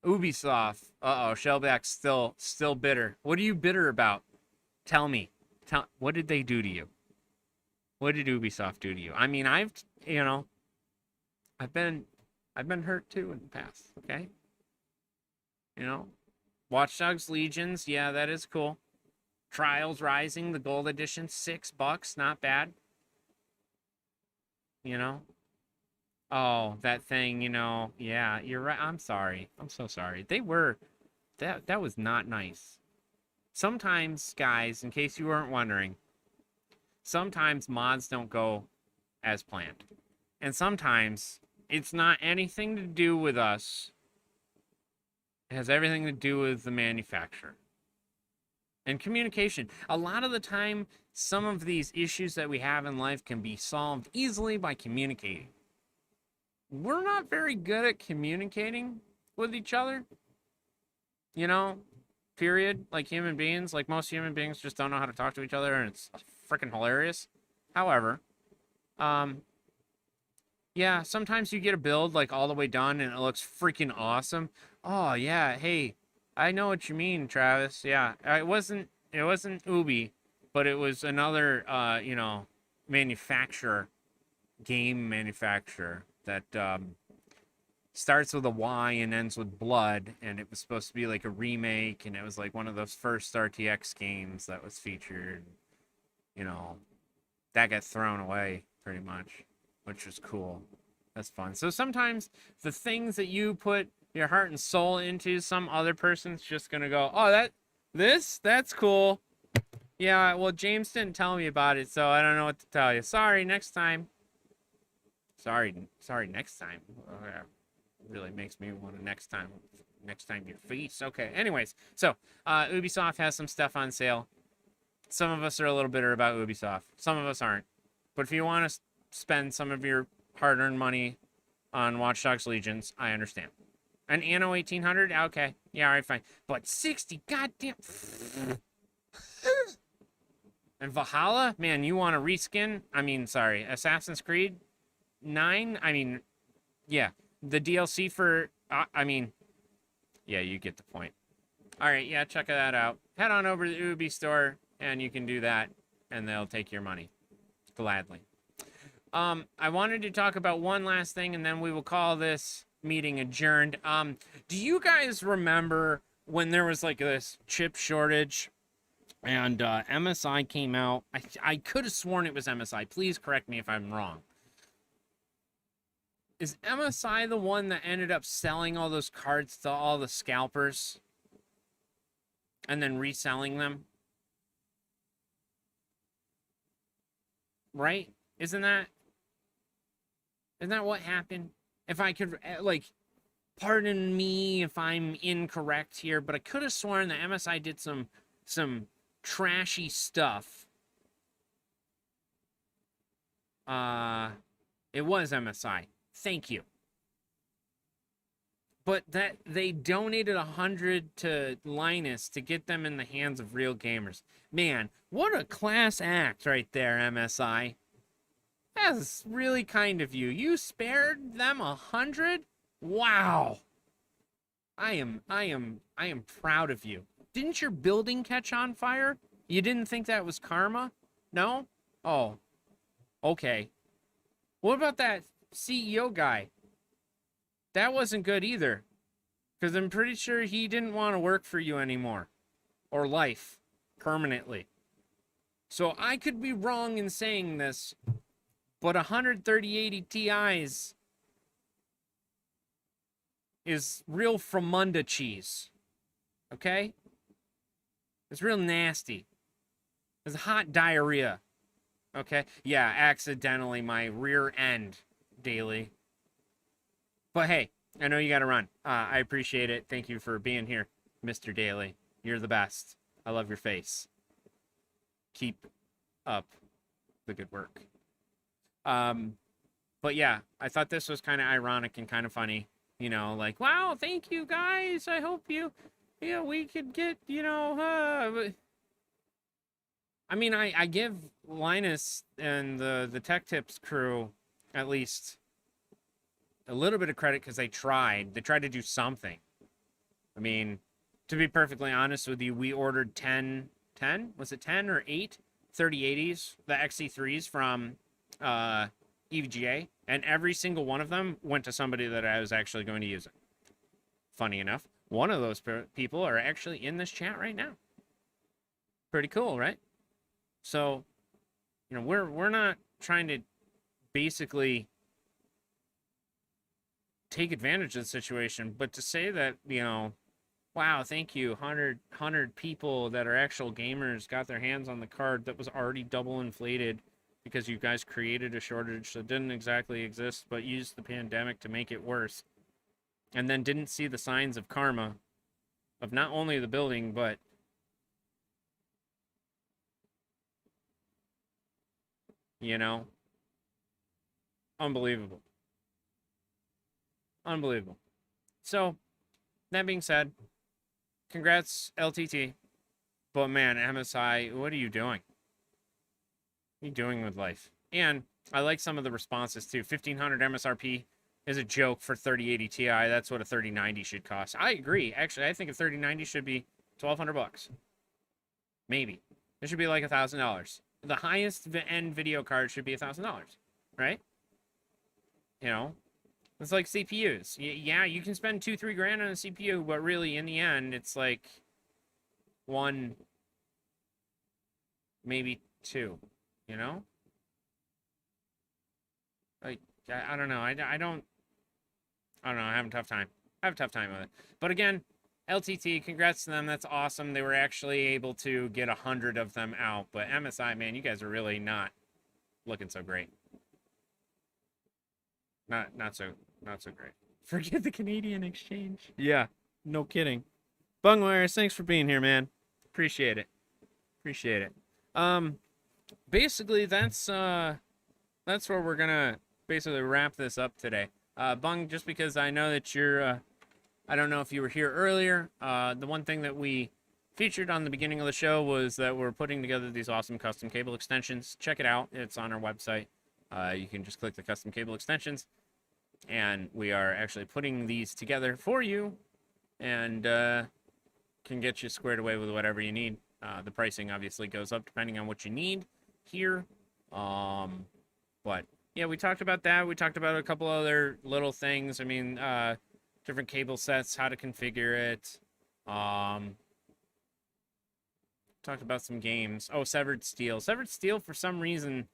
Ubisoft. Uh-oh, Shellback's still bitter. What are you bitter about? Tell me. What did they do to you? What did Ubisoft do to you? I mean, I've been hurt too in the past, okay? You know, Watch Dogs Legions, yeah, that is cool. Trials Rising, the gold edition, $6, not bad. You know? Oh, that thing, yeah, you're right. I'm sorry. I'm so sorry. That was not nice. Sometimes, guys, in case you weren't wondering, sometimes mods don't go as planned. And sometimes it's not anything to do with us. It has everything to do with the manufacturer. And communication. A lot of the time, some of these issues that we have in life can be solved easily by communicating. We're not very good at communicating with each other. Period. Like human beings, like most human beings just don't know how to talk to each other, and it's freaking hilarious. However, yeah, sometimes you get a build like all the way done and it looks freaking awesome. Oh yeah, hey, I know what you mean, Travis. Yeah, it wasn't Ubi, but it was another manufacturer, game manufacturer that starts with a Y and ends with blood, and it was supposed to be like a remake, and it was like one of those first RTX games that was featured. That got thrown away pretty much, which was cool. That's fun. So sometimes the things that you put your heart and soul into, some other person's just gonna go, oh, that's cool. Yeah, well, James didn't tell me about it, so I don't know what to tell you. Sorry, next time. Sorry, next time. Really makes me want to next time your feast. Okay, anyways, so Ubisoft has some stuff on sale. Some of us are a little bitter about Ubisoft. Some of us aren't. But if you want to spend some of your hard-earned money on Watch Dogs Legions, I understand. An Anno 1800? Okay. Yeah, all right, fine. But 60 goddamn... And Valhalla? Man, you want to reskin? Assassin's Creed 9? Yeah. The DLC for... yeah, you get the point. All right, yeah, check that out. Head on over to the Ubi store, and you can do that, and they'll take your money. Gladly. I wanted to talk about one last thing, and then we will call this meeting adjourned. Do you guys remember when there was like this chip shortage and MSI came out? I could have sworn it was MSI. Please correct me if I'm wrong. Is MSI the one that ended up selling all those cards to all the scalpers and then reselling them? Right? Isn't that what happened? If I could, like, pardon me if I'm incorrect here, but I could have sworn that MSI did some trashy stuff. It was MSI. Thank you. But that they donated 100 to Linus to get them in the hands of real gamers. Man, what a class act right there, MSI. That's really kind of you. You spared them 100? Wow. I am proud of you. Didn't your building catch on fire? You didn't think that was karma? No? Oh. Okay. What about that CEO guy? That wasn't good either. Because I'm pretty sure he didn't want to work for you anymore. Or life. Permanently. So I could be wrong in saying this, but 13080 Ti's is real Fromunda cheese. Okay? It's real nasty. It's hot diarrhea. Okay? Yeah, accidentally my rear end daily. But hey, I know you gotta run. I appreciate it. Thank you for being here, Mr. Daly. You're the best. I love your face. Keep up the good work. But yeah, I thought this was kind of ironic and kind of funny. You know, like, wow, thank you guys. I hope we could get, I mean, I give Linus and the Tech Tips crew at least a little bit of credit because they tried. They tried to do something. I mean, to be perfectly honest with you, we ordered 10? Was it 10 or 8 3080s, the XC3s from EVGA, and every single one of them went to somebody that I was actually going to use it. Funny enough, one of those people are actually in this chat right now. Pretty cool, right? So, you know, we're not trying to basically take advantage of the situation, but to say that, you know, wow, thank you, 100 people that are actual gamers got their hands on the card that was already double inflated because you guys created a shortage that didn't exactly exist, but used the pandemic to make it worse. And then didn't see the signs of karma of not only the building, but you know, unbelievable. Unbelievable. So, that being said, congrats, LTT. But man, MSI, what are you doing? What are you doing with life? And I like some of the responses too. 1500 MSRP is a joke for 3080 Ti. That's what a 3090 should cost. I agree. Actually, I think a 3090 should be $1,200. Maybe. It should be like $1,000. The highest end video card should be $1,000, right? You know, it's like CPUs. Yeah, you can spend $2-3 grand on a CPU, but really, in the end, it's like one, maybe two. You know, like I don't know. I don't know. I have a tough time. I have a tough time with it. But again, LTT, congrats to them. That's awesome. They were actually able to get 100 of them out. But MSI, man, you guys are really not looking so great. Not so great. Forget the Canadian exchange. Yeah, no kidding. Bungwires, thanks for being here, man. Appreciate it. Appreciate it. Basically that's where we're gonna basically wrap this up today. Bung, just because I know that you're I don't know if you were here earlier. The one thing that we featured on the beginning of the show was that we're putting together these awesome custom cable extensions. Check it out. It's on our website. You can just click the custom cable extensions, and we are actually putting these together for you, and can get you squared away with whatever you need. The pricing obviously goes up depending on what you need here. But yeah, we talked about that. We talked about a couple other little things. I mean, different cable sets, how to configure it. Talked about some games. Oh, Severed Steel. Severed Steel, for some reason,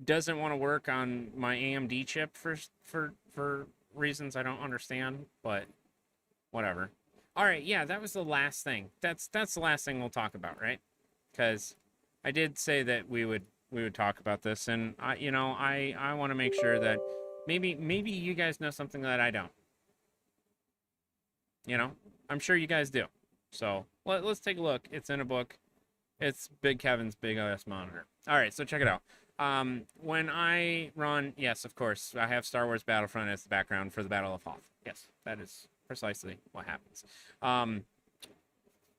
doesn't want to work on my AMD chip for reasons I don't understand, but whatever. All right, yeah, that was the last thing. That's the last thing we'll talk about, right? Because I did say that we would talk about this, and I want to make sure that maybe you guys know something that I don't. You know, I'm sure you guys do. So let's take a look. It's in a book. It's Big Kevin's Big OS monitor. All right, so check it out. When I run, yes, of course, I have Star Wars Battlefront as the background for the Battle of Hoth. Yes, that is precisely what happens.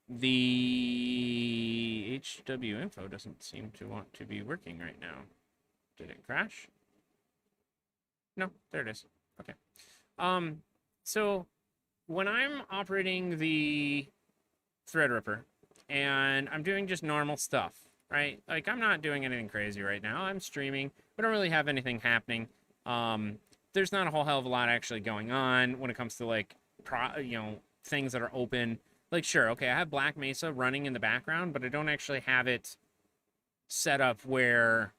The HW info doesn't seem to want to be working right now. Did it crash? No, there it is. Okay. So when I'm operating the Threadripper and I'm doing just normal stuff, right? Like I'm not doing anything crazy right now. I'm streaming. We don't really have anything happening. There's not a whole hell of a lot actually going on when it comes to like things that are open. Like sure, okay, I have Black Mesa running in the background, but I don't actually have it set up where,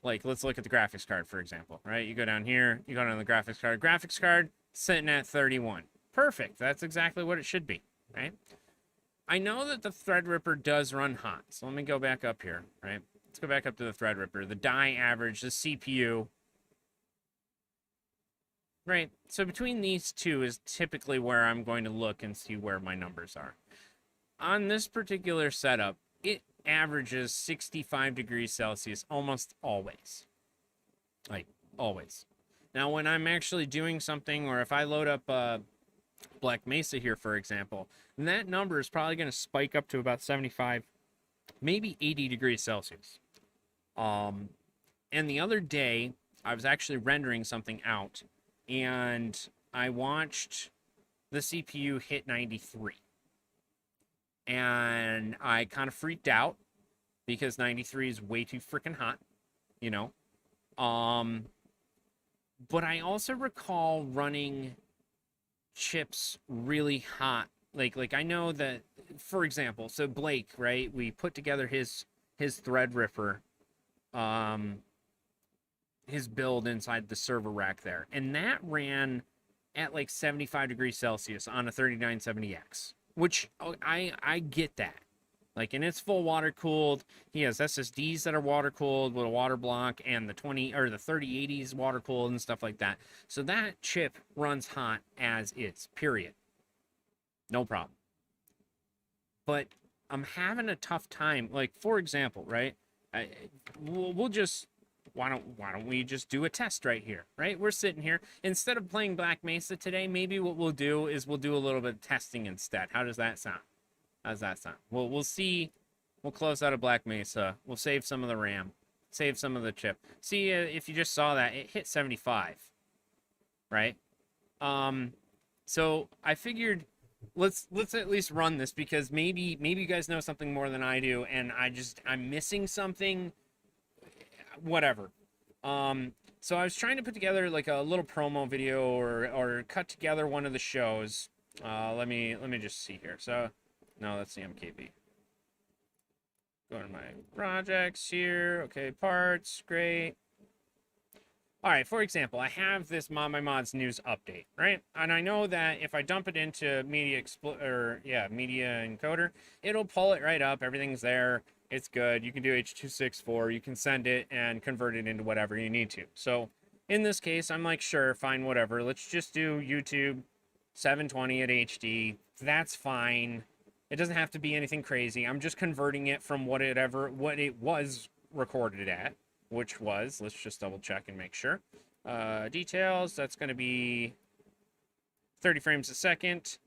like, let's look at the graphics card, for example, right? You go down here, you go down the graphics card sitting at 31. Perfect. That's exactly what it should be, right? I know that the Threadripper does run hot. So let me go back up here, right? Let's go back up to the Threadripper. The die average, the CPU. Right, so between these two is typically where I'm going to look and see where my numbers are. On this particular setup, it averages 65 degrees Celsius almost always. Like, always. Now, when I'm actually doing something, or if I load up Black Mesa here, for example, that number is probably going to spike up to about 75, maybe 80 degrees Celsius. And the other day, I was actually rendering something out, and I watched the CPU hit 93. And I kind of freaked out because 93 is way too freaking hot, you know. But I also recall running chips really hot. Like I know that, for example, so Blake, right? We put together his Threadripper, his build inside the server rack there, and that ran at like 75 degrees Celsius on a 3970X, which I get that. Like, and it's full water cooled. He has SSDs that are water cooled with a water block, and the 3080s water cooled and stuff like that. So that chip runs hot as is, period. No problem. But I'm having a tough time. Like, for example, right? We'll just, why don't we just do a test right here, right? We're sitting here. Instead of playing Black Mesa today, maybe what we'll do is we'll do a little bit of testing instead. How does that sound? How's that sound? We'll see. We'll close out of Black Mesa. We'll save some of the RAM. Save some of the chip. See, if you just saw that, it hit 75. Right? So I figured let's at least run this, because maybe you guys know something more than I do, and I'm missing something. Whatever. So I was trying to put together like a little promo video or cut together one of the shows. Let me just see here. So no, that's the MKB. Go to my projects here. Okay, parts, great. All right, for example, I have this ModMyMods news update, right? And I know that if I dump it into Media Encoder, it'll pull it right up. Everything's there. It's good. You can do H.264. You can send it and convert it into whatever you need to. So in this case, I'm like, sure, fine, whatever. Let's just do YouTube 720 at HD. That's fine. It doesn't have to be anything crazy. I'm just converting it from what it was recorded at, which was, let's just double check and make sure. Details, that's going to be 30 frames a second.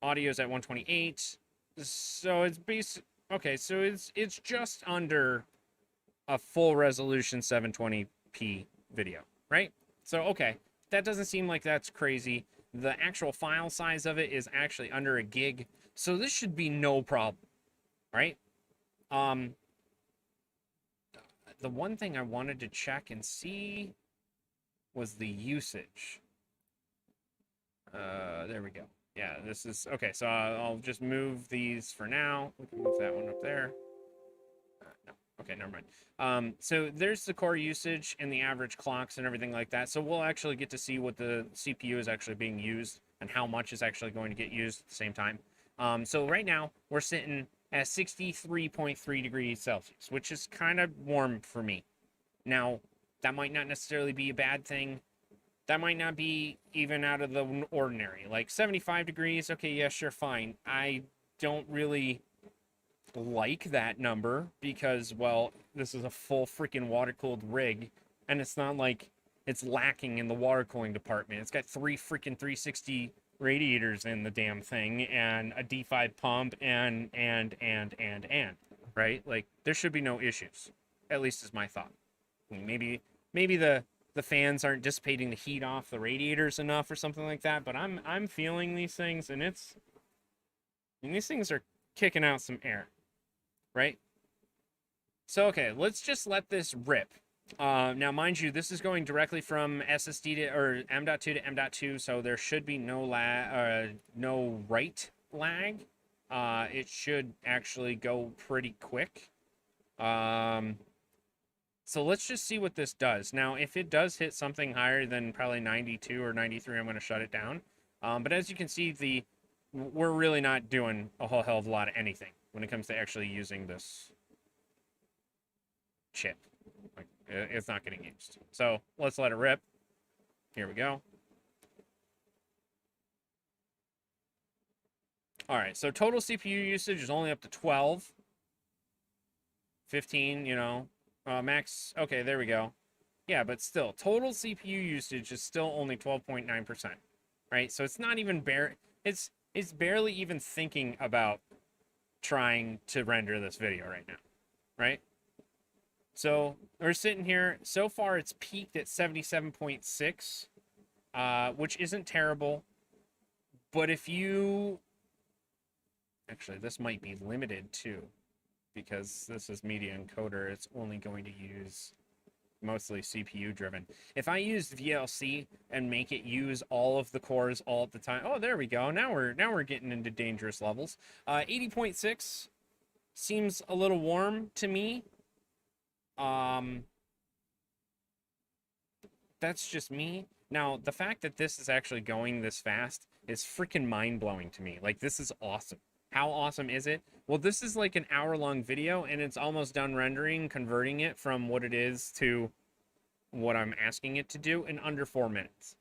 Audio's at 128. So it's okay, so it's just under a full resolution 720p video, right? So okay, that doesn't seem like that's crazy. The actual file size of it is actually under a gig. So this should be no problem, right? The one thing I wanted to check and see was the usage. There we go. Yeah, this is, okay, so I'll just move these for now. We can move that one up there. No. Okay, never mind. So there's the core usage and the average clocks and everything like that. So we'll actually get to see what the CPU is actually being used and how much is actually going to get used at the same time. So right now we're sitting at 63.3 degrees Celsius, which is kind of warm for me. Now, that might not necessarily be a bad thing. That might not be even out of the ordinary. Like 75 degrees, okay, yeah, sure, fine. I don't really like that number because, well, this is a full freaking water-cooled rig, and it's not like it's lacking in the water cooling department. It's got 3 freaking 360 radiators in the damn thing, and a D5 pump, and, right? Like, there should be no issues. At least is my thought. I mean, maybe the fans aren't dissipating the heat off the radiators enough or something like that, but I'm feeling these things, and these things are kicking out some air, right? So, okay, let's just let this rip. Now, mind you, this is going directly from SSD to, or M.2 to M.2, so there should be no no write lag. It should actually go pretty quick. So let's just see what this does. Now, if it does hit something higher than probably 92 or 93, I'm going to shut it down. But as you can see, we're really not doing a whole hell of a lot of anything when it comes to actually using this chip. Like, it's not getting used. So let's let it rip. Here we go. All right, so total CPU usage is only up to 12. 15, you know. Max, okay, there we go. Yeah, but still, total CPU usage is still only 12.9%, right? So it's not even it's barely even thinking about trying to render this video right now, right? So we're sitting here. So far, it's peaked at 77.6, which isn't terrible. But if you... Actually, this might be limited, too, because this is media encoder. It's only going to use mostly CPU driven. If I use VLC and make it use all of the cores all at the time, oh, there we go. Now we're getting into dangerous levels. 80.6 seems a little warm to me. That's just me. Now, the fact that this is actually going this fast is freaking mind-blowing to me. Like, this is awesome. How awesome is it? Well, this is like an hour-long video, and it's almost done rendering, converting it from what it is to what I'm asking it to do in under 4 minutes.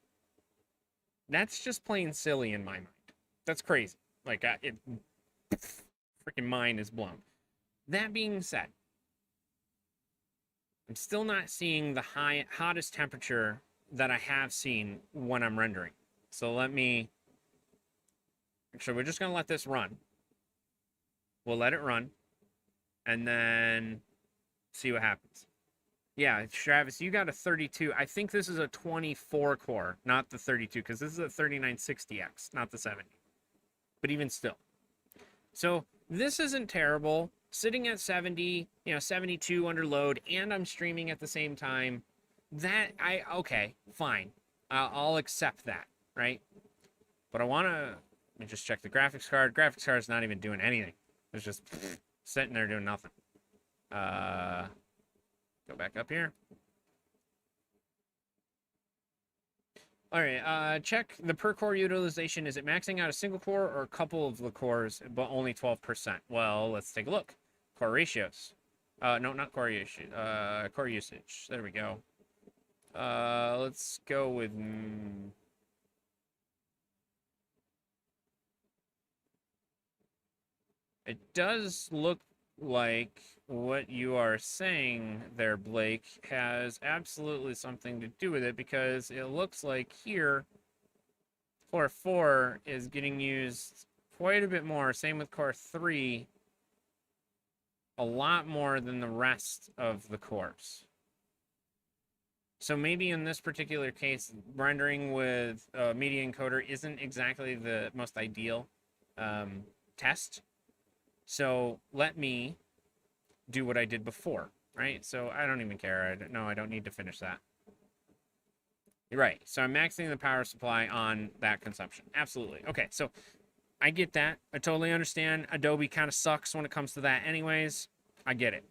That's just plain silly in my mind. That's crazy. Like, freaking mind is blown. That being said, I'm still not seeing the hottest temperature that I have seen when I'm rendering. So actually, we're just going to let this run. We'll let it run, and then see what happens. Yeah, Travis, you got a 32. I think this is a 24 core, not the 32, because this is a 3960X, not the 70. But even still. So this isn't terrible. Sitting at 70, 72 under load, and I'm streaming at the same time. Okay, fine. I'll accept that, right? But let me just check the graphics card. Graphics card is not even doing anything. It's just sitting there doing nothing. Go back up here. All right, check the per core utilization. Is it maxing out a single core or a couple of the cores, but only 12%? Well, let's take a look. Core ratios. No, not core usage. Core usage. There we go. Let's go with... It does look like what you are saying there, Blake, has absolutely something to do with it, because it looks like here core 4 is getting used quite a bit more. Same with core 3. A lot more than the rest of the cores. So maybe in this particular case, rendering with media encoder isn't exactly the most ideal test. So let me do what I did before, right? So I don't even care. I don't need to finish that. You're right. So I'm maxing the power supply on that consumption. Absolutely. Okay, so I get that. I totally understand. Adobe kind of sucks when it comes to that anyways. I get it.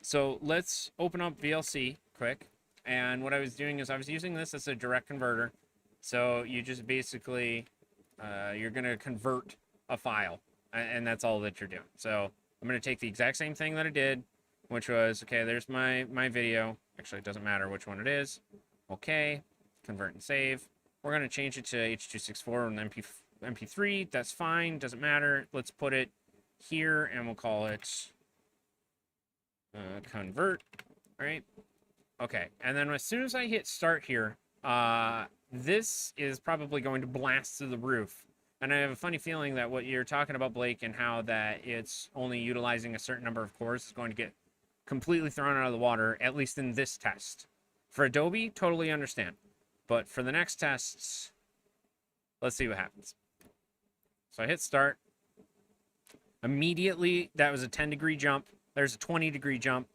So let's open up VLC quick. And what I was doing is I was using this as a direct converter. So you just basically, you're going to convert a file, and that's all that you're doing. So I'm going to take the exact same thing that I did, which was, okay, there's my video. Actually, it doesn't matter which one it is. Okay, convert and save. We're going to change it to H.264 and MP3. That's fine, doesn't matter. Let's put it here, and we'll call it convert, right? Okay, and then as soon as I hit start here, this is probably going to blast through the roof. And I have a funny feeling that what you're talking about, Blake, and how that it's only utilizing a certain number of cores is going to get completely thrown out of the water, at least in this test. For Adobe, totally understand. But for the next tests, let's see what happens. So I hit start. Immediately, that was a 10-degree jump. There's a 20-degree jump.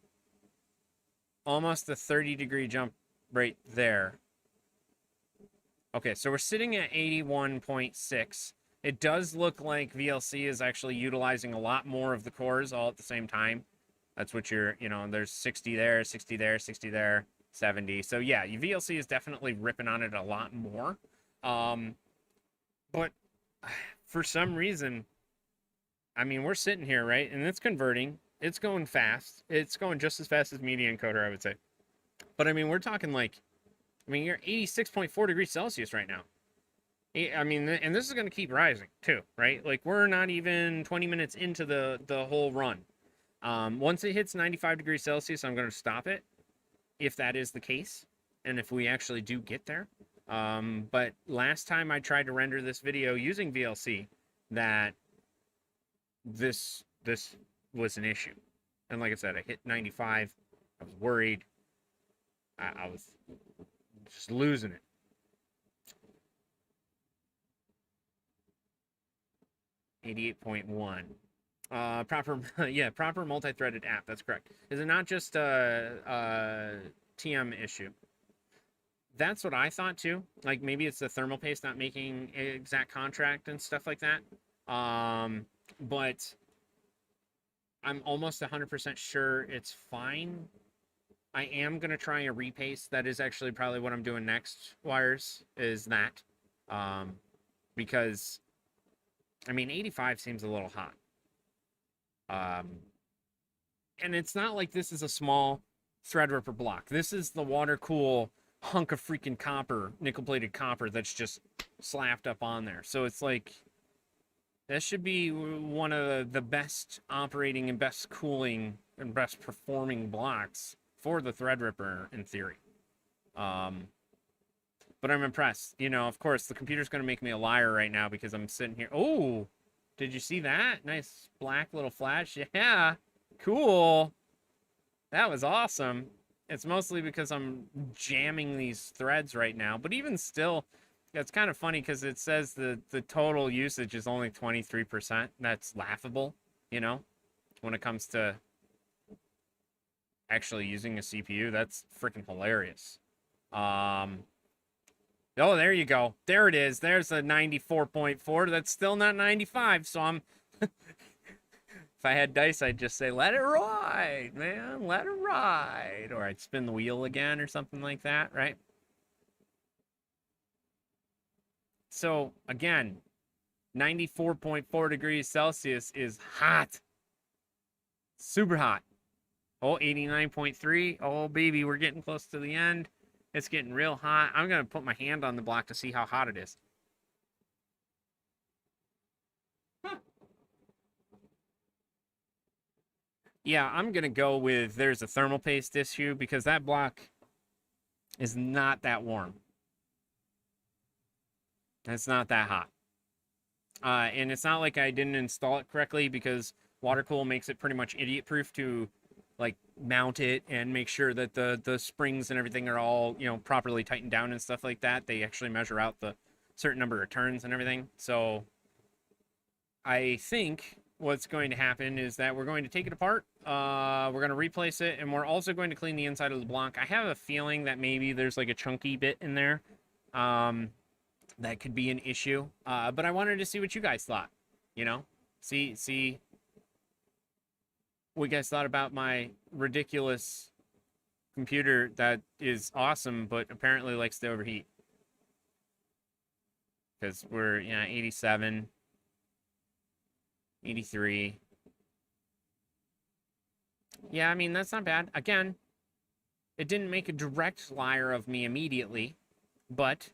Almost a 30-degree jump right there. Okay, so we're sitting at 81.6. It does look like VLC is actually utilizing a lot more of the cores all at the same time. That's what you're, you know, there's 60 there, 60 there, 60 there, 70. So yeah, VLC is definitely ripping on it a lot more. But for some reason, I mean, we're sitting here, right? And it's converting. It's going fast. It's going just as fast as Media Encoder, I would say. But I mean, we're talking like, I mean, you're 86.4 degrees Celsius right now. I mean, and this is going to keep rising too, right? Like we're not even 20 minutes into the whole run. Once it hits 95 degrees Celsius, I'm going to stop it if that is the case. And if we actually do get there. But last time I tried to render this video using VLC, that this was an issue. And like I said, I hit 95. I was worried. I was just losing it. (88.1). Proper, yeah, proper multi-threaded app. That's correct. Is it not just a TM issue? That's what I thought too. Like maybe it's the thermal paste not making exact contract and stuff like that. But I'm almost 100% sure it's fine. I am going to try a repaste. That is actually probably what I'm doing next, Wires, is that. Because, I mean, 85 seems a little hot. And it's not like this is a small Threadripper block. This is the water cool hunk of freaking copper, nickel-plated copper that's just slapped up on there. So it's like, that should be one of the best operating and best cooling and best performing blocks for the Threadripper in theory. But I'm impressed. You know, of course, the computer's going to make me a liar right now because I'm sitting here. Oh, did you see that? Nice black little flash. Yeah, cool. That was awesome. It's mostly because I'm jamming these threads right now. But even still, it's kind of funny because it says the total usage is only 23%. That's laughable, you know, when it comes to actually using a CPU. That's freaking hilarious. Oh, there you go. There it is. There's a 94.4. That's still not 95. So I'm... if I had dice, I'd just say, let it ride, man. Let it ride. Or I'd spin the wheel again or something like that, right? So, again, 94.4 degrees Celsius is hot. Super hot. Oh, 89.3. Oh, baby, we're getting close to the end. It's getting real hot. I'm going to put my hand on the block to see how hot it is. Huh. Yeah, I'm going to go with there's a thermal paste issue because that block is not that warm. It's not that hot. And it's not like I didn't install it correctly because water-cool makes it pretty much idiot-proof to like mount it and make sure that the springs and everything are all, you know, properly tightened down and stuff like that. They actually measure out the certain number of turns and everything. So I think what's going to happen is that we're going to take it apart. We're going to replace it, and we're also going to clean the inside of the block. I have a feeling that maybe there's like a chunky bit in there. That could be an issue. But I wanted to see what you guys thought, you know, see what you guys thought about my ridiculous computer that is awesome, but apparently likes to overheat. Because we're, 87, 83. Yeah, I mean, that's not bad. Again, it didn't make a direct liar of me immediately, but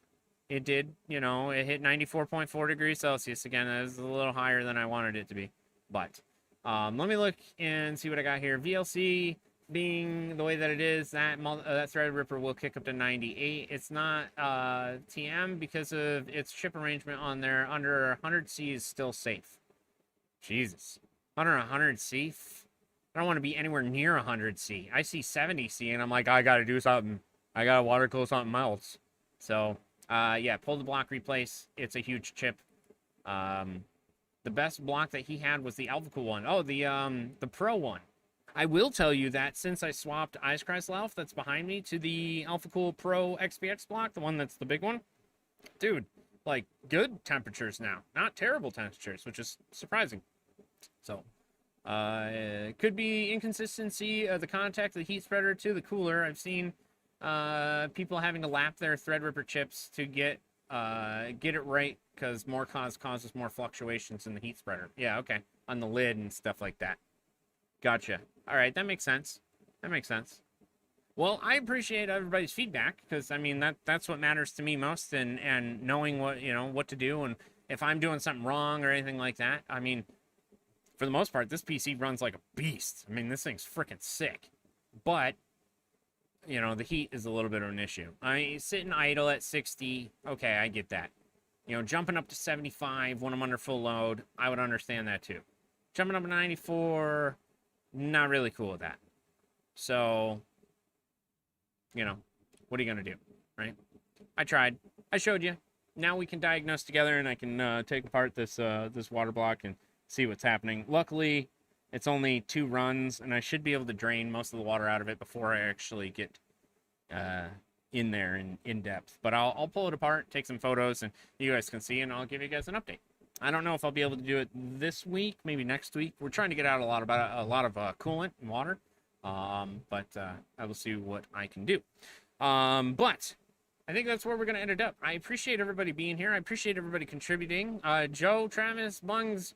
it did, it hit 94.4 degrees Celsius. Again, that is a little higher than I wanted it to be. But let me look and see what I got here. VLC being the way that it is, that Threadripper will kick up to 98. It's not TM because of its chip arrangement on there. Under 100C is still safe. Jesus. Under 100C? I don't want to be anywhere near 100C. I see 70C and I'm like, I got to do something. I got to water cool something else. So, yeah, pull the block, replace. It's a huge chip. The best block that he had was the AlphaCool one. Oh, the Pro one. I will tell you that since I swapped Eiskreislauf that's behind me to the AlphaCool Pro XPX block, the one that's the big one, dude, like, good temperatures now. Not terrible temperatures, which is surprising. So, it could be inconsistency of the contact of the heat spreader to the cooler. I've seen people having to lap their Threadripper chips to get it right, because more causes more fluctuations in the heat spreader. Yeah, okay. On the lid and stuff like that. Gotcha. All right, that makes sense. That makes sense. Well, I appreciate everybody's feedback, because I mean that's what matters to me most, and knowing what to do, and if I'm doing something wrong or anything like that. I mean, for the most part, this PC runs like a beast. I mean, this thing's freaking sick. But the heat is a little bit of an issue. Sitting idle at 60, okay, I get that. Jumping up to 75 when I'm under full load, I would understand that too. Jumping up to 94, not really cool with that. So, what are you going to do, right? I tried. I showed you. Now we can diagnose together, and I can take apart this water block and see what's happening. Luckily, it's only 2 runs, and I should be able to drain most of the water out of it before I actually get in there and in depth. But I'll pull it apart, take some photos, and you guys can see, and I'll give you guys an update. I don't know if I'll be able to do it this week, maybe next week. We're trying to get out a lot of coolant and water, but I will see what I can do. But I think that's where we're going to end it up. I appreciate everybody being here. I appreciate everybody contributing. Joe, Travis, Bungs,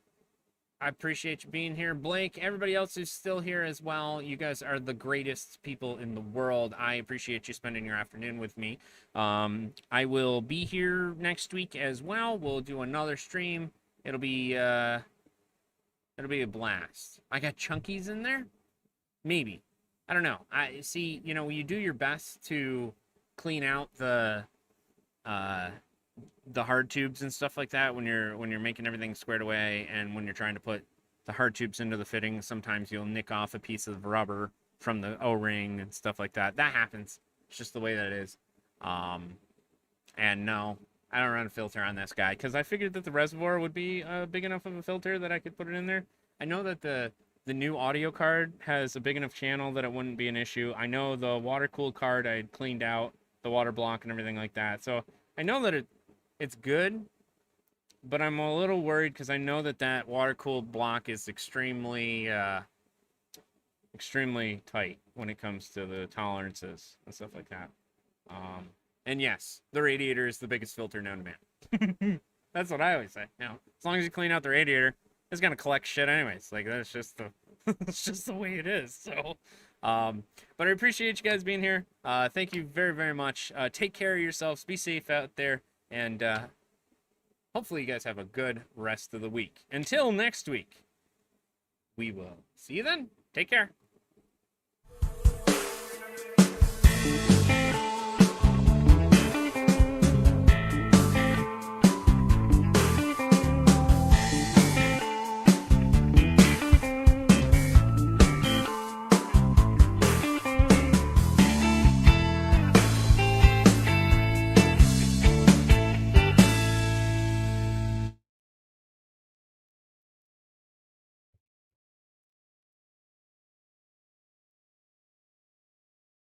I appreciate you being here. Blake, everybody else who's still here as well. You guys are the greatest people in the world. I appreciate you spending your afternoon with me. I will be here next week as well. We'll do another stream. It'll be a blast. I got chunkies in there? Maybe. I don't know. I see, you do your best to clean out the hard tubes and stuff like that when you're making everything squared away, and when you're trying to put the hard tubes into the fitting, sometimes you'll nick off a piece of rubber from the O-ring and stuff like that. That happens. It's just the way that it is. And no, I don't run a filter on this guy, because I figured that the reservoir would be big enough of a filter that I could put it in there. I know that the new audio card has a big enough channel that it wouldn't be an issue. I know the water-cooled card, I had cleaned out the water block and everything like that. So I know that it's good, but I'm a little worried, because I know that water-cooled block is extremely tight when it comes to the tolerances and stuff like that. And yes, the radiator is the biggest filter known to man. That's what I always say. As long as you clean out the radiator, it's gonna collect shit anyways. Like, that's just it's just the way it is. So, but I appreciate you guys being here. Thank you very, very much. Take care of yourselves. Be safe out there. And hopefully you guys have a good rest of the week. Until next week, we will see you then. Take care.